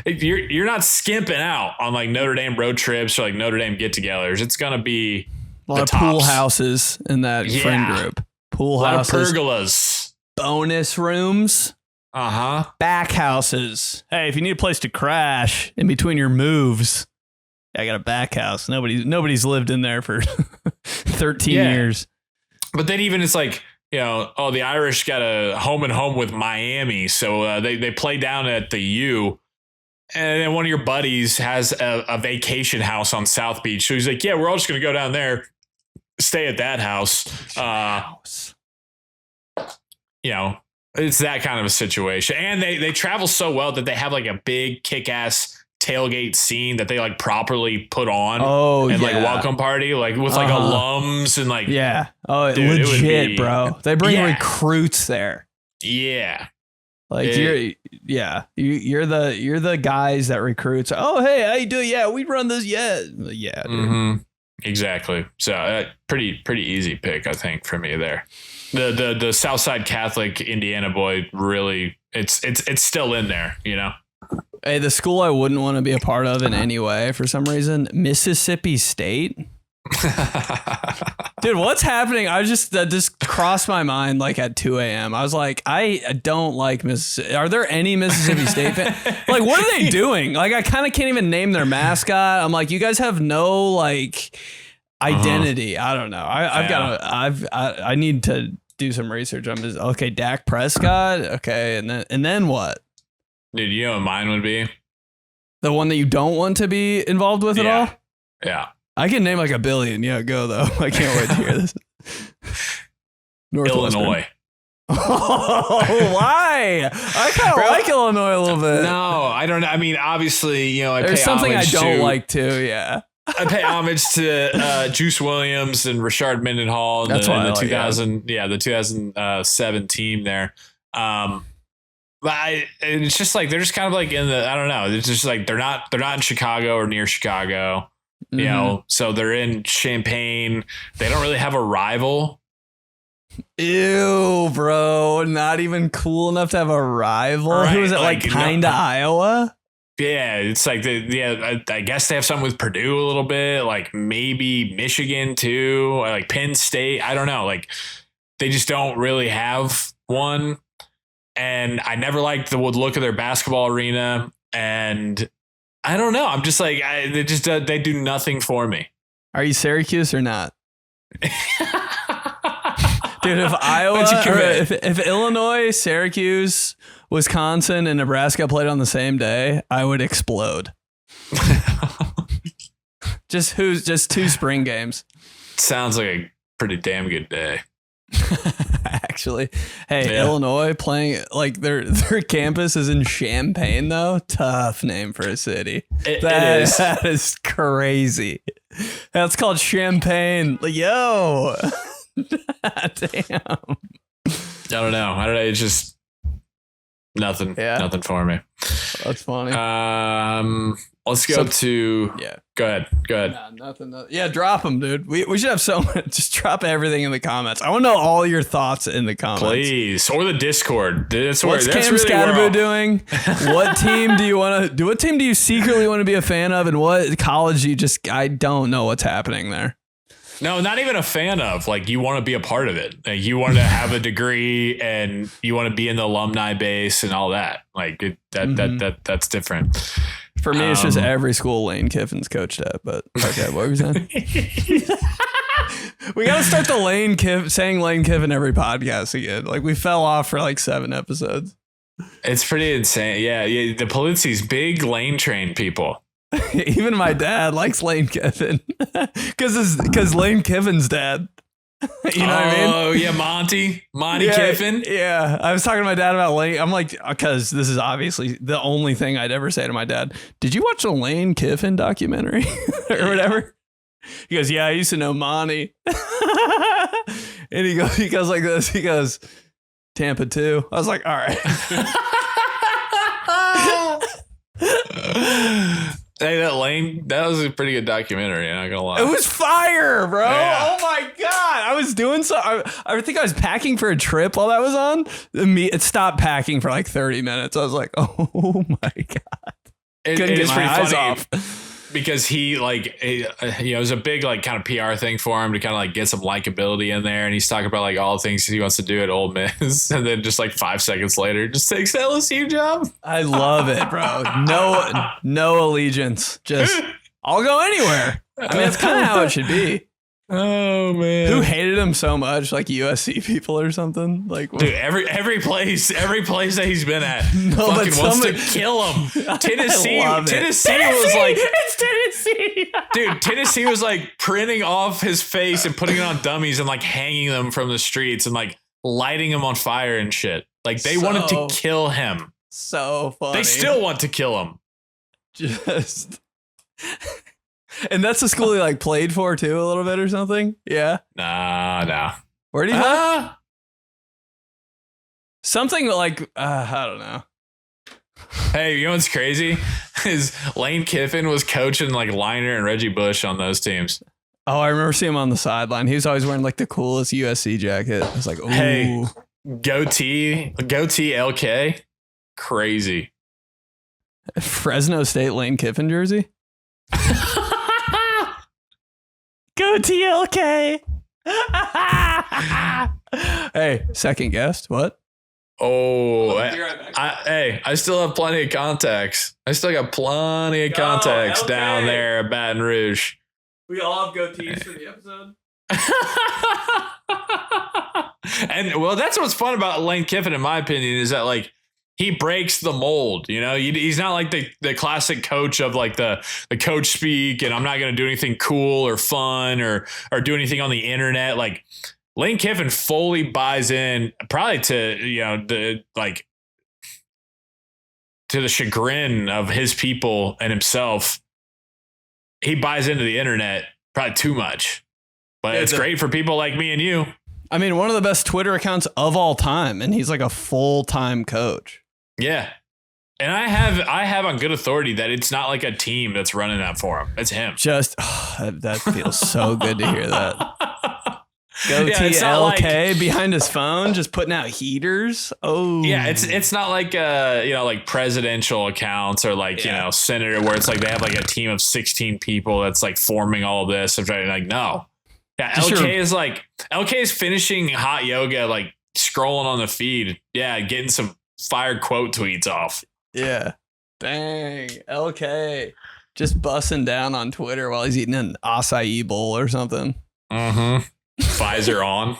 you're not skimping out on like Notre Dame road trips or like Notre Dame get-togethers. It's gonna be a lot of pool houses in that friend group. Pool houses, a lot of pergolas, bonus rooms, back houses. Hey, if you need a place to crash in between your moves, I got a back house. Nobody's lived in there for 13 years. But then even it's like, you know, oh, the Irish got a home and home with Miami, so they play down at the U. And then one of your buddies has a vacation house on South Beach. So he's like, yeah, we're all just going to go down there, stay at that house. You know, it's that kind of a situation. And they travel so well that they have like a big kick-ass tailgate scene that they like properly put on. And like welcome party, like with like alums and like dude, legit, bro. They bring recruits there. Yeah. Like you're the guys that recruits. Oh, hey, how you doing? Yeah, we run this. Yeah, dude. Mm-hmm. Exactly. So pretty easy pick, I think, for me there. The Southside Catholic Indiana boy really it's still in there, you know. Hey, the school I wouldn't want to be a part of in any way for some reason, Mississippi State. Dude, what's happening? That just crossed my mind like at 2 a.m. I was like, I don't like Mississippi. Are there any Mississippi State fans? Like, what are they doing? Like, I kind of can't even name their mascot. I'm like, you guys have no like identity. I don't know. I need to do some research. I'm just okay. Dak Prescott. Okay, and then what? Dude, you know what mine would be? The one that you don't want to be involved with at all? Yeah. I can name like a billion. Yeah, go though. I can't wait to hear this. Illinois. Oh, why? I kind of like Illinois a little bit. No, I don't know. I mean, obviously, you know, there's something I don't like too. Yeah. I pay homage to Juice Williams and Rashard Mendenhall. That's why the 2007 team there. But it's just like they're just kind of like in the, I don't know. It's just like they're not in Chicago or near Chicago, you know. So they're in Champaign. They don't really have a rival. Ew, bro! Not even cool enough to have a rival. Right, Who is it? Like kinda Iowa. Yeah, it's like I guess they have something with Purdue a little bit, like maybe Michigan too, or like Penn State. I don't know. Like they just don't really have one. And I never liked the look of their basketball arena. And I don't know. I'm just like, they do nothing for me. Are you Syracuse or not? Dude, if Iowa, if Illinois, Syracuse, Wisconsin, and Nebraska played on the same day, I would explode. just two spring games. Sounds like a pretty damn good day. Actually, hey, Illinois playing like their campus is in Champaign though. Tough name for a city. That is crazy. That's called Champagne. Like, yo, damn. I don't know. It's just nothing. Yeah. Nothing for me. That's funny. Let's go to. Yeah. Go ahead. Nah, nothing. Yeah, drop them, dude. We should have so much. Just drop everything in the comments. I want to know all your thoughts in the comments, please, or the Discord. What's Cam Skattebo doing? What team do you want to do? What team do you secretly want to be a fan of? And what college I don't know what's happening there. No, not even a fan of. Like, you want to be a part of it. Like, you want to have a degree and you want to be in the alumni base and all that. Like that's different. For me, it's just every school Lane Kiffin's coached at. But okay, what were you saying? We got to start saying Lane Kiffin every podcast again. Like, we fell off for like 7 episodes. It's pretty insane. Yeah. The Polizzi's big Lane train people. Even my dad likes Lane Kiffin because Lane Kiffin's dad. You know what I mean? Oh, yeah, Monty Kiffin. Yeah, I was talking to my dad about Lane. I'm like, because this is obviously the only thing I'd ever say to my dad. Did you watch the Lane Kiffin documentary or whatever? He goes, yeah, I used to know Monty. And he goes like this. He goes, Tampa too. I was like, all right. Hey, that was a pretty good documentary. I'm not gonna lie. It was fire, bro. Yeah. Oh my God. I was doing I think I was packing for a trip while that was on. It stopped packing for like 30 minutes. I was like, oh my God. Couldn't get my eyes off. Because he it was a big like kind of PR thing for him to kind of like get some likability in there, and he's talking about like all the things he wants to do at Ole Miss, and then just like 5 seconds later, just takes the LSU job. I love it, bro. No allegiance, just I'll go anywhere. I mean, that's kind of how it should be. Oh man, who hated him so much? Like USC people or something? Like, dude, every place that he's been at, fucking wants to kill him. Tennessee was like, it's Tennessee, dude. Tennessee was like printing off his face and putting it on dummies and like hanging them from the streets and like lighting him on fire and shit. Like they wanted to kill him. So funny. They still want to kill him. Just. And that's the school he like played for too, a little bit or something. Yeah. Nah. Where did he play? Something like I don't know. Hey, you know what's crazy? Is Lane Kiffin was coaching like Liner and Reggie Bush on those teams. Oh, I remember seeing him on the sideline. He was always wearing like the coolest USC jacket. I was like, ooh. Hey, goatee LK, crazy. Fresno State Lane Kiffin jersey. Goatee LK. Hey, second guest. What? Oh, I still have plenty of contacts. I still got plenty of contacts down there at Baton Rouge. We all have goatees for the episode. And well, that's what's fun about Lane Kiffin, in my opinion, is that like he breaks the mold. You know, he's not like the classic coach of like the coach speak, and I'm not going to do anything cool or fun or do anything on the internet. Like Lane Kiffin fully buys in, probably to the chagrin of his people and himself. He buys into the internet probably too much, but it's great for people like me and you. I mean, one of the best Twitter accounts of all time, and he's like a full-time coach. Yeah. And I have on good authority that it's not like a team that's running that for him. It's him. Just that feels so good to hear that. Goatee LK like, behind his phone, just putting out heaters. Oh, yeah. It's not like like presidential accounts or like senator where it's like they have like a team of 16 people that's like forming all this. I'm trying like no, yeah. LK is finishing hot yoga, like scrolling on the feed. Yeah, getting some fire quote tweets off. Yeah, dang LK just busting down on Twitter while he's eating an acai bowl or something. Mm-hmm. Visor on.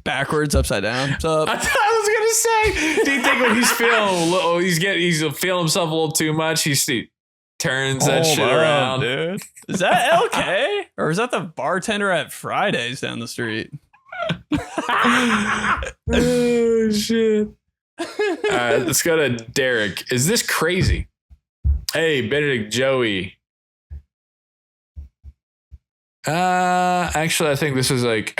Backwards, upside down. What's up? I was gonna say, do you think when he's feeling a little, he's feeling himself a little too much, he turns that shit around, dude? Is that LK or is that the bartender at Fridays down the street? Oh shit! All right, let's go to Derek. Is this crazy? Hey, Benedict Joey. Actually, I think this is like,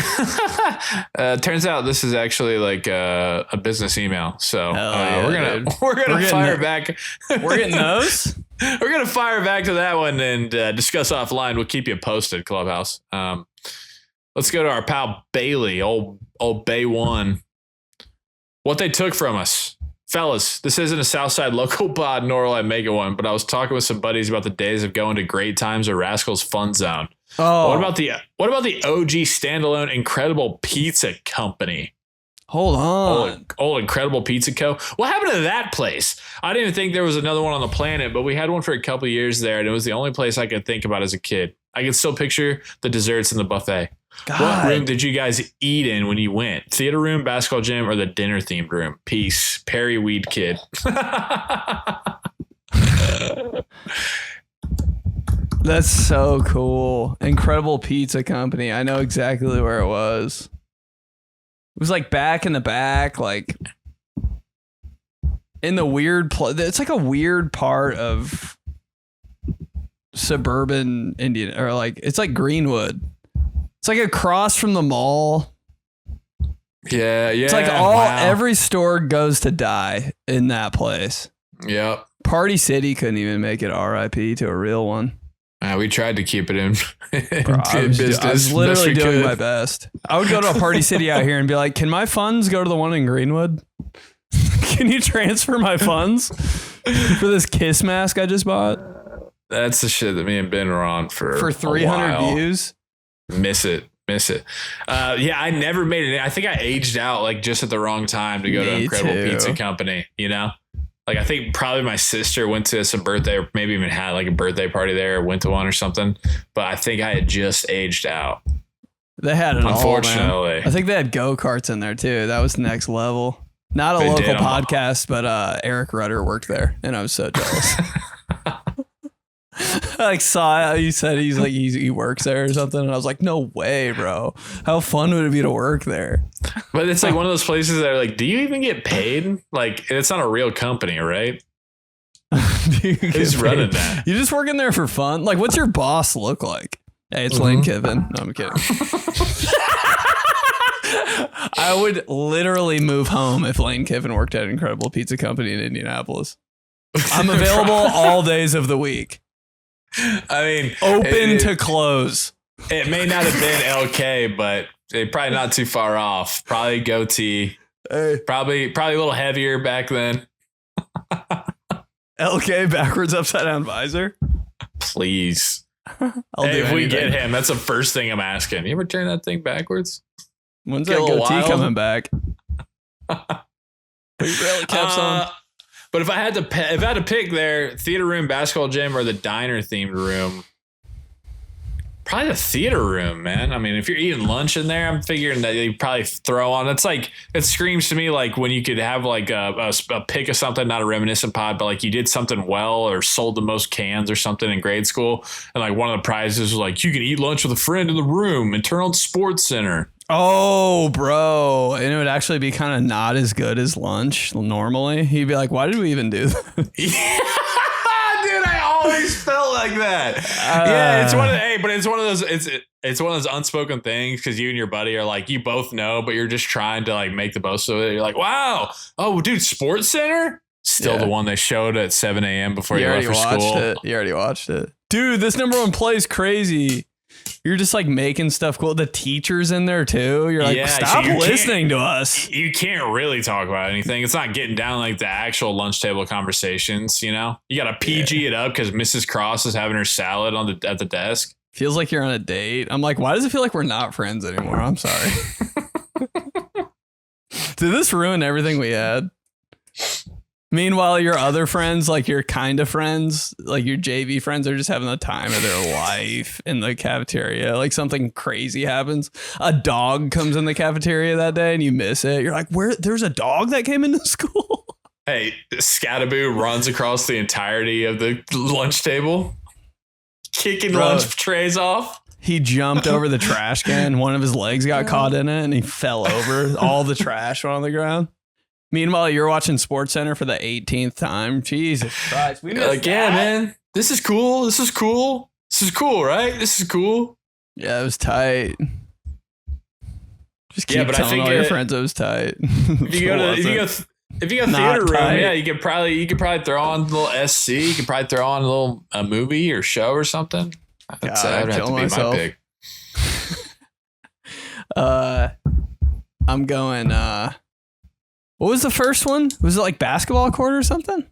turns out this is actually like a business email. So we're gonna fire back. We're getting those. We're gonna fire back to that one and discuss offline. We'll keep you posted, Clubhouse. Let's go to our pal Bailey, old Bay One. What they took from us. Fellas, this isn't a Southside local pod, nor will I make it one, but I was talking with some buddies about the days of going to Great Times or Rascals Fun Zone. Oh, what about the OG standalone Incredible Pizza Company? Hold on. Old Incredible Pizza Co. What happened to that place? I didn't even think there was another one on the planet, but we had one for a couple of years there, and it was the only place I could think about as a kid. I could still picture the desserts in the buffet. God. What room did you guys eat in when you went? Theater room, basketball gym, or the dinner themed room? Peace. Perry Weed Kid. That's so cool. Incredible Pizza Company. I know exactly where it was. It was like back in the back, like in the weird it's like a weird part of suburban Indian, or like it's like Greenwood. It's like across from the mall. Yeah. It's like every store goes to die in that place. Yep. Party City couldn't even make it RIP to a real one. We tried to keep it in, Bro, I was literally doing my best. I would go to a Party City out here and be like, can my funds go to the one in Greenwood? Can you transfer my funds for this Kiss mask I just bought? That's the shit that me and Ben were on for 300 views. Miss it. Yeah, I never made it. I think I aged out like just at the wrong time to go to Incredible Pizza Company, you know? Like, I think probably my sister went to some birthday, or maybe even had like a birthday party there, or went to one or something. But I think I had just aged out. They had it unfortunately. All, man. I think they had go-karts in there too. That was next level. Not a local podcast, but Eric Rudder worked there, and I was so jealous. I like saw it. He said he works there or something, and I was like, no way, bro. How fun would it be to work there? But it's like one of those places that are like, do you even get paid? Like, it's not a real company, right? Who's running that? You just working there for fun? Like, what's your boss look like? Hey, it's Lane Kiffin. No, I'm kidding. I would literally move home if Lane Kiffin worked at an incredible pizza company in Indianapolis. I'm available all days of the week. I mean, open to close. It may not have been LK, but probably not too far off. Probably goatee. Probably a little heavier back then. LK backwards upside down visor. Please. If we get him, that's the first thing I'm asking. You ever turn that thing backwards? When's that goatee coming back? Really caps on. But if I had to pick their theater room, basketball gym, or the diner themed room, probably the theater room, man. I mean, if you're eating lunch in there, I'm figuring that they probably throw on. It's like, it screams to me like when you could have like a pick of something, not a reminiscent pod, but like you did something well or sold the most cans or something in grade school. And like one of the prizes was like, you can eat lunch with a friend in the room and turn on Sports Center. Oh, bro. And it would actually be kind of not as good as lunch normally. He'd be like, why did we even do that? Yeah. Dude, I always felt like that. Yeah, it's one of those it's one of those unspoken things because you and your buddy are like, you both know, but you're just trying to like make the most of it. You're like, wow. Oh, dude, Sports Center? Still the one they showed at 7 a.m. before you left for school. You already watched it. Dude, this number one play is crazy. You're just like making stuff cool. The teacher's in there too. You're like, stop listening to us. You can't really talk about anything. It's not getting down like the actual lunch table conversations. You know, you got to PG it up because Mrs. Cross is having her salad at the desk. Feels like you're on a date. I'm like, why does it feel like we're not friends anymore? I'm sorry. Did this ruin everything we had? Meanwhile, your other friends, like your kind of friends, like your JV friends, are just having the time of their life in the cafeteria. Like something crazy happens. A dog comes in the cafeteria that day and you miss it. You're like, where? There's a dog that came into school? Hey, Skattebo runs across the entirety of the lunch table, kicking lunch trays off. He jumped over the trash can. One of his legs got caught in it and he fell over. All the trash went on the ground. Meanwhile, you're watching Sports Center for the 18th time. Jesus Christ. We missed that. Yeah, man. This is cool. This is cool, right? This is cool. Yeah, it was tight. Just keep telling all your friends it was tight. If you go theater room, yeah, you could probably throw on a little SC. You could probably throw on a movie or show or something. That would have to be my pick. I'm going. What was the first one? Was it like basketball court or something?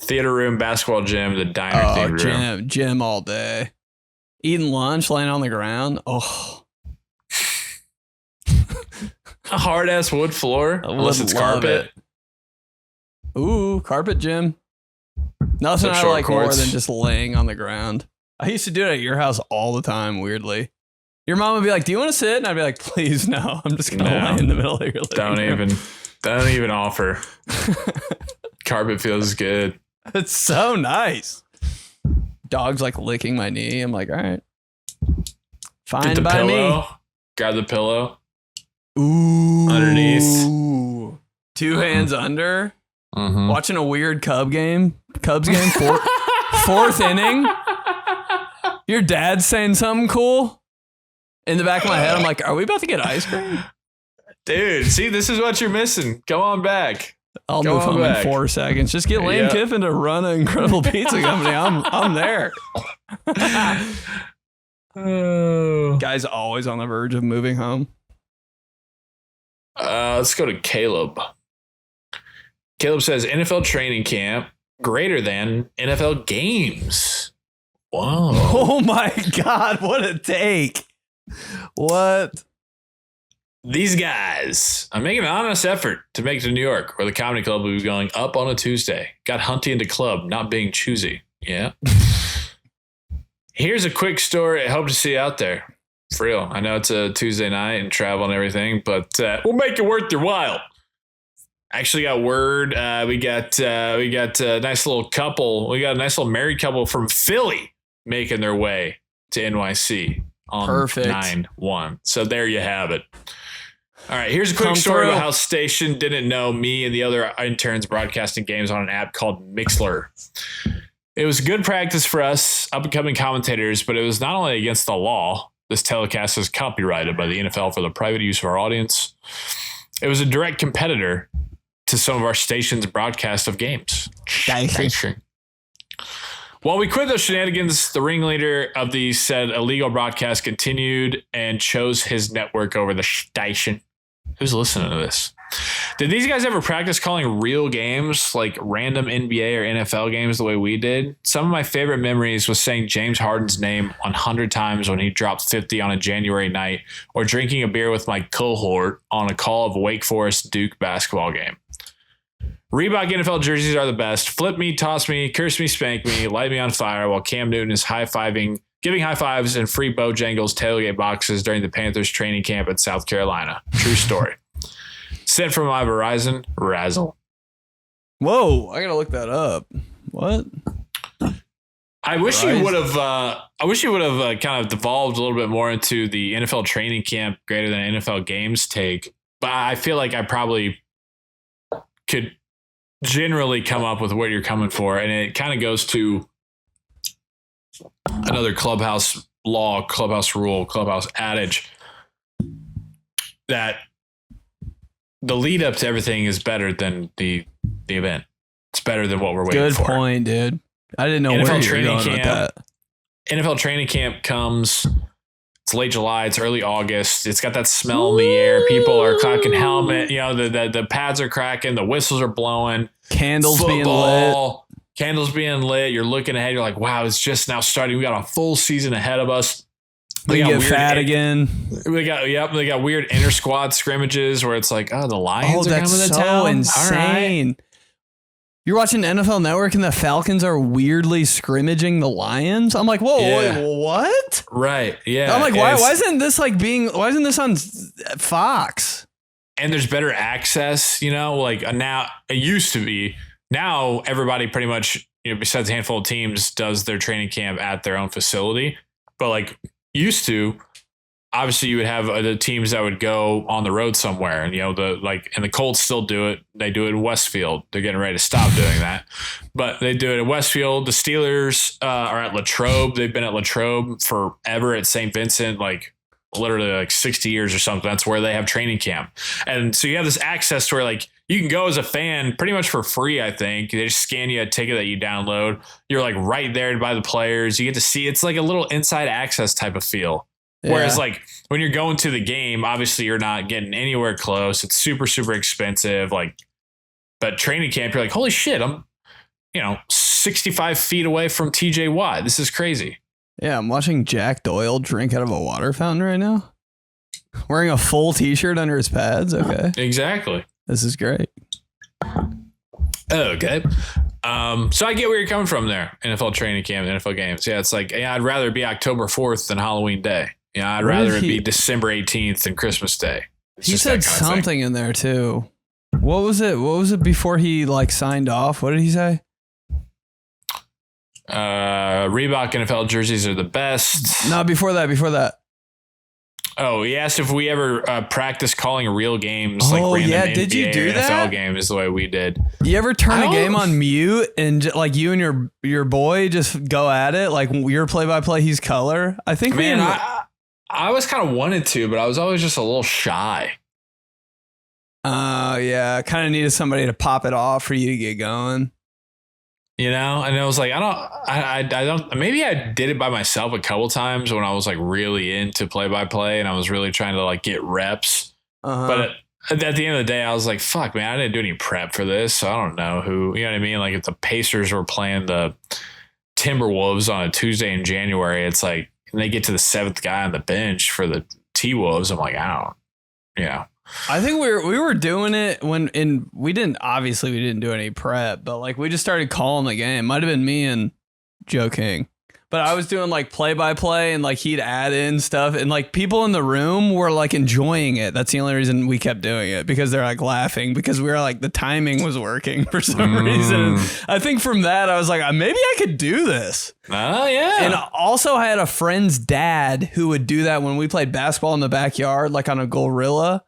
Theater room, basketball gym, the diner themed room. Gym all day. Eating lunch, laying on the ground. Oh. A hard ass wood floor. Unless it's carpet. Ooh, carpet gym. Nothing I like more than just laying on the ground. I used to do it at your house all the time, weirdly. Your mom would be like, do you want to sit? And I'd be like, please, no. I'm just going to lay in the middle of your living room. Don't even offer. Carpet feels good. It's so nice. Dog's like licking my knee. I'm like, all right. Fine by me. Grab the pillow. Ooh. Underneath. Two hands under. Mm-hmm. Watching a weird Cubs game. Fourth inning. Your dad's saying something cool. In the back of my head, I'm like, are we about to get ice cream? Dude, see, this is what you're missing. Come on back. I'll move home in 4 seconds. Just get Lane Kiffin to run an incredible pizza company. I'm there. Guy's always on the verge of moving home. Let's go to Caleb. Caleb says NFL training camp greater than NFL games. Whoa. Oh my God, what a take. What? These guys, I'm making an honest effort to make it to New York, where the comedy club will be going up on a Tuesday. Got Hunty into club, not being choosy. Yeah. Here's a quick story. I hope to see you out there. For real. I know it's a Tuesday night and travel and everything, but we'll make it worth your while. Actually got word. We got a nice little couple. We got a nice little married couple from Philly making their way to NYC on 9/1. So there you have it. All right, here's a quick Come story through. about how Station didn't know me and the other interns broadcasting games on an app called Mixler. It was good practice for us up-and-coming commentators, but it was not only against the law. This telecast is copyrighted by the NFL for the private use of our audience. It was a direct competitor to some of our station's broadcast of games. Station. While we quit those shenanigans, the ringleader of the said illegal broadcast continued and chose his network over the station. Who's listening to this? Did these guys ever practice calling real games, like random NBA or NFL games, the way we did? Some of my favorite memories was saying James Harden's name 100 times when he dropped 50 on a January night, or drinking a beer with my cohort on a call of Wake Forest Duke basketball game. Reebok NFL jerseys are the best. Flip me, toss me, curse me, spank me, light me on fire while Cam Newton is giving high fives and free Bojangles tailgate boxes during the Panthers training camp in South Carolina. True story. Sent from my Verizon Razzle. Whoa, I gotta look that up. What? I wish you would have. Kind of devolved a little bit more into the NFL training camp greater than NFL games take. But I feel like I probably could generally come up with what you're coming for, and it kind of goes to another clubhouse law, clubhouse rule, clubhouse adage that the lead up to everything is better than the event. It's better than what we're waiting for. Good point, dude. I didn't know where you were going with that. NFL training camp comes. It's late July. It's early August. It's got that smell in the air. People are cracking helmet. You know, the pads are cracking. The whistles are blowing. Candles being lit. Candles being lit. You're looking ahead. You're like, wow, it's just now starting. We got a full season ahead of us. We get fat again. They got weird inter squad scrimmages where it's like, oh, the Lions are coming to so town. Insane. All right. You're watching NFL Network and the Falcons are weirdly scrimmaging the Lions. I'm like, whoa, wait, what? Right. Yeah. I'm like, why isn't this on Fox? And there's better access, you know, like now it used to be. Now everybody pretty much, you know, besides a handful of teams, does their training camp at their own facility. But like used to, obviously you would have the teams that would go on the road somewhere, and you know and the Colts still do it. They do it in Westfield. They're getting ready to stop doing that, but they do it in Westfield. The Steelers are at Latrobe. They've been at Latrobe forever. At St. Vincent, like literally like 60 years or something. That's where they have training camp, and so you have this access to where like you can go as a fan pretty much for free. I think they just scan you a ticket that you download. You're like right there by the players. You get to see. It's like a little inside access type of feel. Yeah. Whereas like when you're going to the game, obviously you're not getting anywhere close. It's super, super expensive. Like, but training camp, you're like, holy shit, I'm, 65 feet away from TJ Watt. This is crazy. Yeah. I'm watching Jack Doyle drink out of a water fountain right now. Wearing a full t-shirt under his pads. Okay. Exactly. This is great. Okay. So I get where you're coming from there. NFL training camp, NFL games. Yeah. It's like, I'd rather it be October 4th than Halloween Day. I'd rather it be December 18th than Christmas Day. He said something in there too. What was it? What was it before he like signed off? What did he say? Reebok NFL jerseys are the best. No, before that. Oh, he asked if we ever practice calling real games like random NBA did you do or that? NFL games the way we did. You ever turn a game on mute and like you and your boy just go at it? Like your play-by-play, he's color. I think I always kind of wanted to, but I was always just a little shy. Yeah. Kind of needed somebody to pop it off for you to get going. And I was like, I don't, maybe I did it by myself a couple times when I was like really into play-by-play and I was really trying to like get reps. But at the end of the day, I was like, fuck, man, I didn't do any prep for this. So I don't know who, you know what I mean? Like if the Pacers were playing the Timberwolves on a Tuesday in January, it's like, and they get to the seventh guy on the bench for the T-Wolves. I'm like, I think we were doing it we didn't do any prep, but like we just started calling the game. Might have been me and Joe King, but I was doing like play-by-play and like he'd add in stuff and like people in the room were like enjoying it. That's the only reason we kept doing it, because they're like laughing because we were like the timing was working for some reason. I think from that I was like, maybe I could do this. Oh yeah. And also I had a friend's dad who would do that when we played basketball in the backyard, like on a gorilla.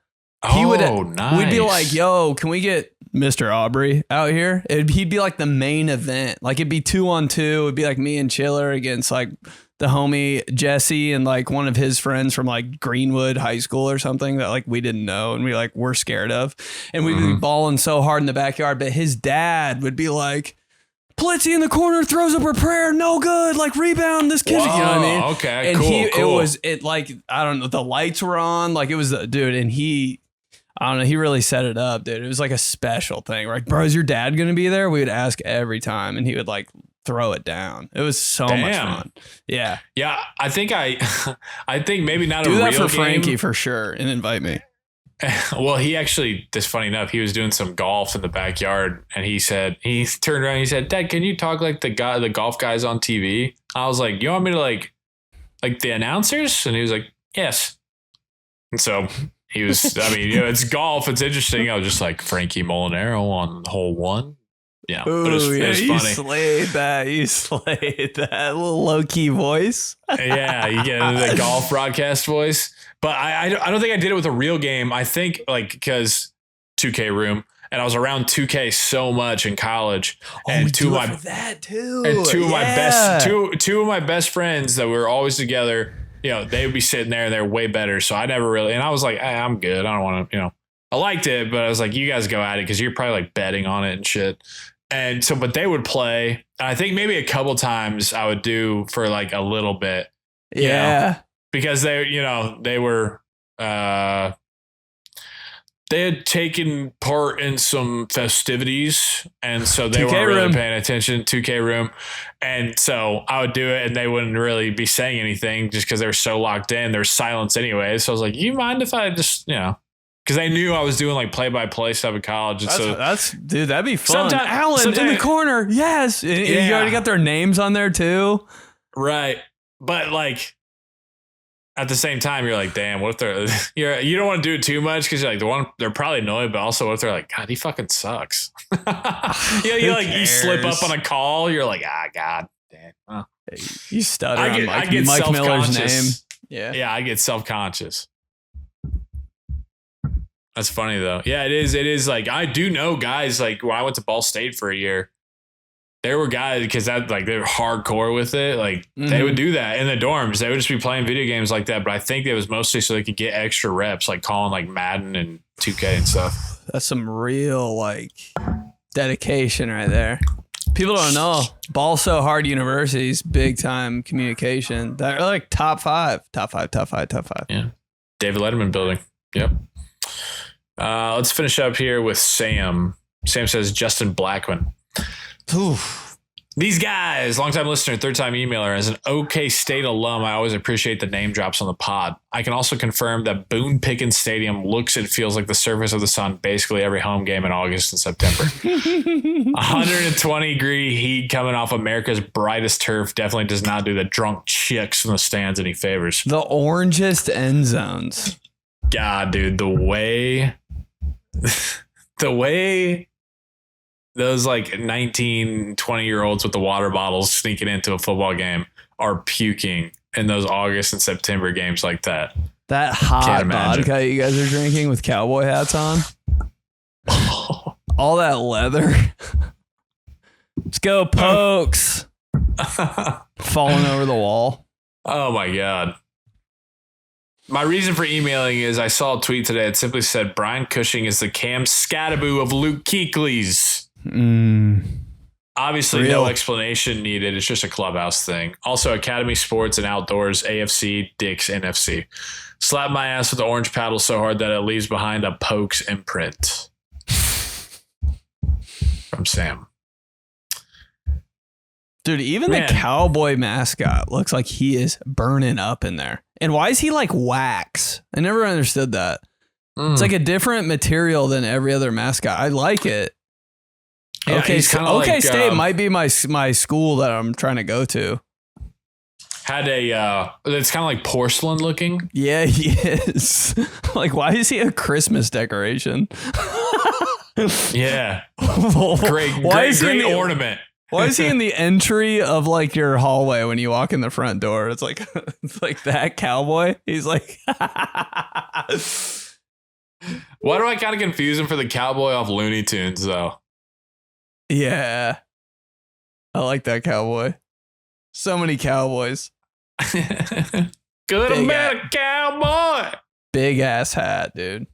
He would. nice. We'd be like, "Yo, can we get Mr. Aubrey out here?" He'd be like the main event. Like it'd be 2-on-2. It'd be like me and Chiller against like the homie Jesse and like one of his friends from like Greenwood High School or something that like we didn't know and we're scared of. And we'd be balling so hard in the backyard. But his dad would be like, Blitzy in the corner throws up her prayer, no good. Like rebound, this kid. You know what I mean? Okay, and cool. It like I don't know. The lights were on. Like it was dude, and I don't know. He really set it up, dude. It was like a special thing. We're like, bro, is your dad going to be there? We would ask every time, and he would like throw it down. It was so much fun. Yeah. Yeah. I think maybe not do a real that for game. Frankie for sure, and invite me. Well, he actually, just funny enough, he was doing some golf in the backyard, and he turned around and he said, Dad, can you talk like the golf guys on TV? I was like, you want me to like the announcers? And he was like, yes. And so he was, I mean, it's golf. It's interesting. I was just like Frankie Molinaro on hole 1. Yeah. Ooh, but it was you funny. slayed that. You slayed that little low key voice. Yeah. You get the golf broadcast voice. But I don't think I did it with a real game. I think like because 2K room, and I was around 2K so much in college, and two of my best friends that were always together, they would be sitting there and they're way better. So I never really, and I was like, I'm good. I don't want to, I liked it, but I was like, you guys go at it because you're probably like betting on it and shit. And so, but they would play. And I think maybe a couple times I would do for like a little bit. Yeah. Because they were, they had taken part in some festivities. And so they weren't really paying attention. 2K room. And so I would do it and they wouldn't really be saying anything just because they were so locked in. There's silence anyway. So I was like, you mind if I just, because they knew I was doing like play-by-play stuff in college. And dude, that'd be fun. Alan in the corner. Yes. And you already got their names on there too. Right. But like, at the same time, you're like, damn, what if you don't want to do it too much because you're like they're probably annoyed, but also what if they're like, God, he fucking sucks. You slip up on a call, you're like, God, damn. Oh. You stutter I get Mike Miller's name. Yeah, I get self-conscious. That's funny though. Yeah, it is like I do know guys like when I went to Ball State for a year. There were guys because they were hardcore with it. Like they would do that in the dorms. They would just be playing video games like that. But I think it was mostly so they could get extra reps, like calling like Madden and 2K and stuff. That's some real like dedication right there. People don't know Ball So Hard University's big time communication. They're like top five. Yeah, David Letterman building. Yep. Let's finish up here with Sam. Sam says Justin Blackman. Oof. These guys, longtime listener, third-time emailer, as an OK State alum, I always appreciate the name drops on the pod. I can also confirm that Boone Pickens Stadium looks and feels like the surface of the sun basically every home game in August and September. 120-degree heat coming off America's brightest turf definitely does not do the drunk chicks in the stands any favors. The orangest end zones. God, dude, the way those like 19, 20-year-olds with the water bottles sneaking into a football game are puking in those August and September games like that. That hot vodka you guys are drinking with cowboy hats on. All that leather. Let's go, Pokes. Falling over the wall. Oh, my God. My reason for emailing is I saw a tweet today that simply said Brian Cushing is the Cam Skattebo of Luke Kuechly's. Obviously, no explanation needed. It's just a clubhouse thing. Also, Academy Sports and Outdoors, AFC, Dick's, NFC. Slap my ass with the orange paddle so hard that it leaves behind a Pokes imprint. From Sam. Dude, even the cowboy mascot looks like he is burning up in there. And why is he like wax? I never understood that. It's like a different material than every other mascot. I like it. Yeah, OK State might be my school that I'm trying to go to. Had it's kind of like porcelain looking. Yeah, he is. Like, why is he a Christmas decoration? Yeah. Great ornament. Why is he in the entry of like your hallway when you walk in the front door? It's like that cowboy. He's like, Why do I kind of confuse him for the cowboy off Looney Tunes though? Yeah. I like that cowboy. So many cowboys. Good Big American cowboy. Big ass hat, dude.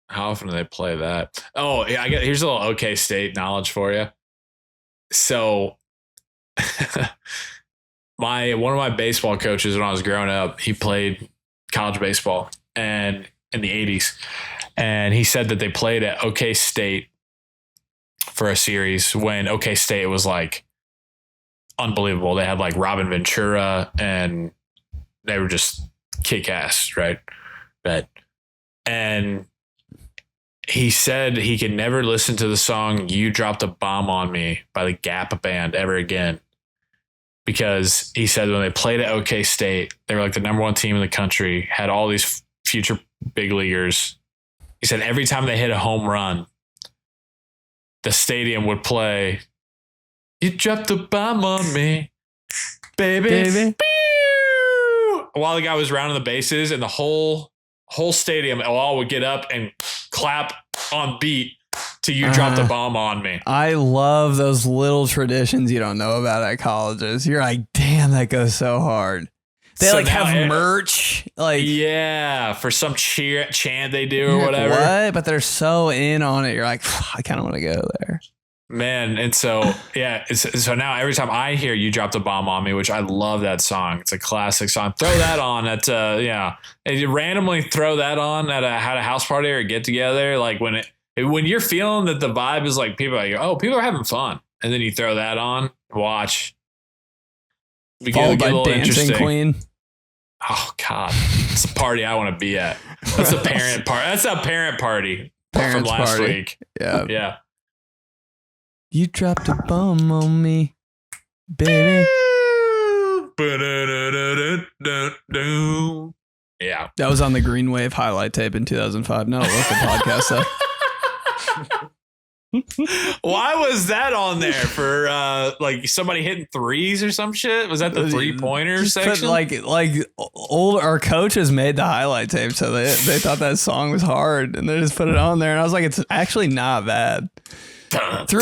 How often do they play that? Oh, yeah, here's a little OK State knowledge for you. So one of my baseball coaches when I was growing up, he played college baseball and in the 80s. And he said that they played at OK State for a series when OK State was like unbelievable. They had like Robin Ventura and they were just kick ass, right? And he said he could never listen to the song "You Dropped a Bomb on Me" by the Gap Band ever again. Because he said when they played at OK State, they were like the number one team in the country, had all these future big leaguers. He said every time they hit a home run, the stadium would play "You Dropped a Bomb on Me, baby." While the guy was rounding the bases, and the whole stadium all would get up and clap on beat to "You Dropped a Bomb on Me." I love those little traditions you don't know about at colleges. You're like, damn, that goes so hard. They So like now have merch, like yeah, for some chant they do or like, whatever. what? But they're so in on it. You're like, I kind of want to go there. Man, and so yeah, so now every time I hear "You Dropped a Bomb on Me," which I love that song, it's a classic song. Throw that on at yeah, and you randomly throw that on at a house party or a get together, like when you're feeling that the vibe is like people are like, oh, people are having fun, and then you throw that on, watch. Followed by Dancing Queen. Oh God, it's a party I want to be at. That's a parent party. That's a parent party from last week. Yeah. Yeah. You dropped a bomb on me, baby. Yeah. That was on the Green Wave highlight tape in 2005. Not a local podcast, though. Why was that on there for like somebody hitting threes or some shit? Was that the 3-pointer section? Our coaches made the highlight tape, so they thought that song was hard, and they just put it on there. And I was like, it's actually not bad. Lined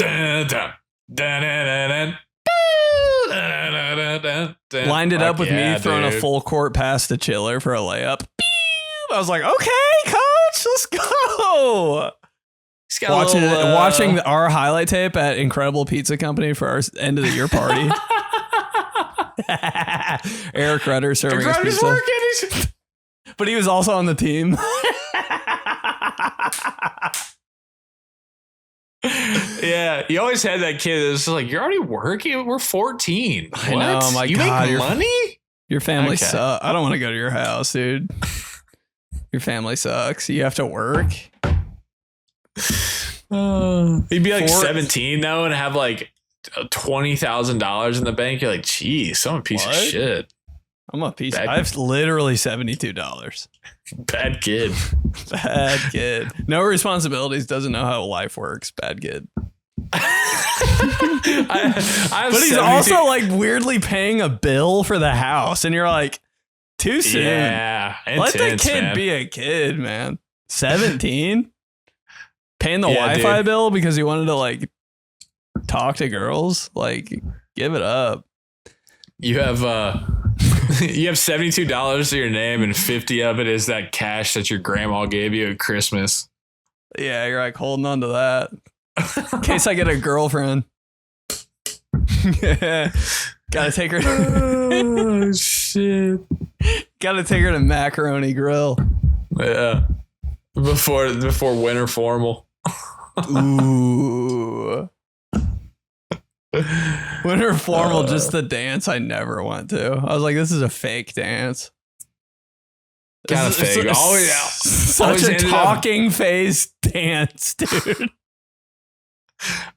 it up with me throwing a full court pass to Chiller for a layup. I was like, okay, coach, let's go. Watching our highlight tape at Incredible Pizza Company for our end of the year party. Eric Rudder serving us pizza. But he was also on the team. Yeah, you always had that kid that was like, you're already working? We're 14. I know, my you God. make money? Your family sucks. I don't want to go to your house, dude. Your family sucks. You have to work. He'd be like 17 though and have like $20,000 in the bank. You're like, geez, I'm a piece of shit. I'm a piece. I have literally $72. Bad kid. Bad kid. No responsibilities. Doesn't know how life works. Bad kid. But he's also like weirdly paying a bill for the house, and you're like, too soon. Yeah, let the kid man. be a kid, man. 17, paying the Yeah, Wi-Fi dude. bill because he wanted to like talk to girls. Like, give it up. You have you have $72 to your name, and 50 of it is that cash that your grandma gave you at Christmas. Yeah, you're like holding on to that in case I get a girlfriend. Gotta take her. Oh shit! Gotta take her to Macaroni Grill. Yeah, before winter formal. Ooh. Winter formal, just the dance I never went to. I was like, this is a fake dance. Kind of fake. Always Such a talking face dance, dude.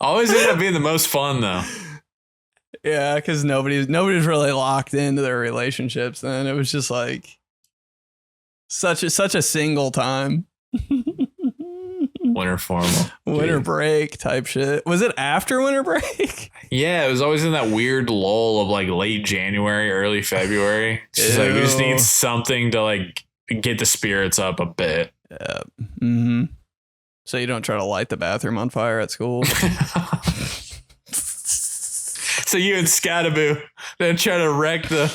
Always ended up being the most fun though. Yeah, because nobody's really locked into their relationships then. It was just like such a single time. Winter formal. Winter break type shit. Was it after winter break? Yeah, it was always in that weird lull of like late January, early February. It's just like we just need something to like get the spirits up a bit. Yeah. Mm-hmm. So you don't try to light the bathroom on fire at school. So you and Skattebo then try to wreck the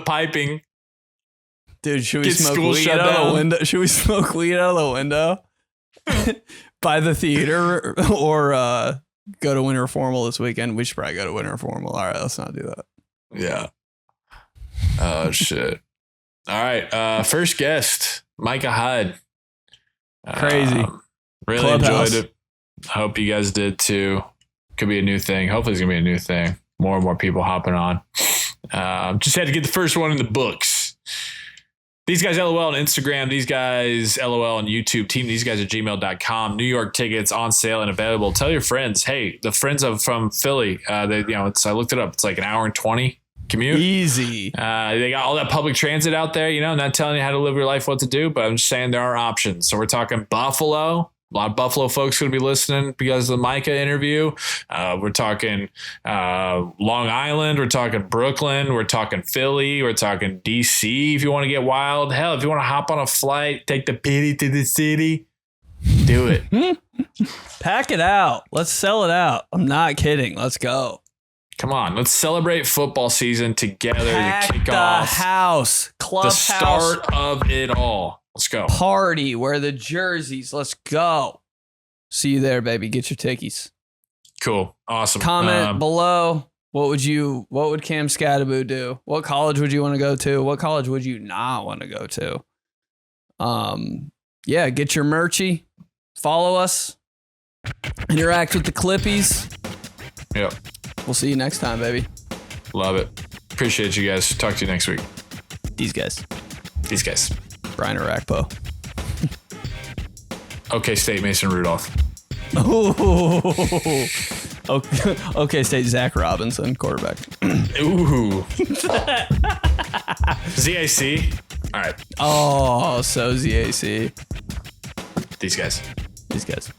piping. Dude, should we Get smoke school weed shut out of down. the window? Should we smoke weed out of the window by the theater or go to Winter Formal this weekend? We should probably go to Winter Formal. All right, let's not do that. Yeah. Oh shit. All right. First guest, Micah Hyde. Crazy. Really Clubhouse. enjoyed it. Hope you guys did too. Could be a new thing. Hopefully it's gonna be a new thing. More and more people hopping on. Just had to get the first one in the books. These guys LOL on Instagram. These guys LOL on YouTube. Team these guys at gmail.com. New York tickets on sale and available. Tell your friends. Hey, the friends from Philly. I looked it up. It's like an hour and 20 commute. Easy. They got all that public transit out there. Not telling you how to live your life, what to do, but I'm just saying there are options. So we're talking Buffalo. A lot of Buffalo folks going to be listening because of the Micah interview. We're talking Long Island. We're talking Brooklyn. We're talking Philly. We're talking DC if you want to get wild. Hell, if you want to hop on a flight, take the pity to the city, do it. Pack it out. Let's sell it out. I'm not kidding. Let's go. Come on. Let's celebrate football season together. Pack to kick the off house. the Clubhouse start of it all. Let's go. party. Wear the jerseys. Let's go. See you there, baby. Get your tickies. Cool. Awesome. Comment below. What would Cam Skattebo do? What college would you want to go to? What college would you not want to go to? Yeah, get your merchy. Follow us. Interact with the Clippies. Yep. We'll see you next time, baby. Love it. Appreciate you guys. Talk to you next week. These guys. Brian Arakpo. Okay, State Mason Rudolph. Okay, State Zach Robinson, quarterback. Ooh. ZAC. All right. Oh, so ZAC. These guys. These guys.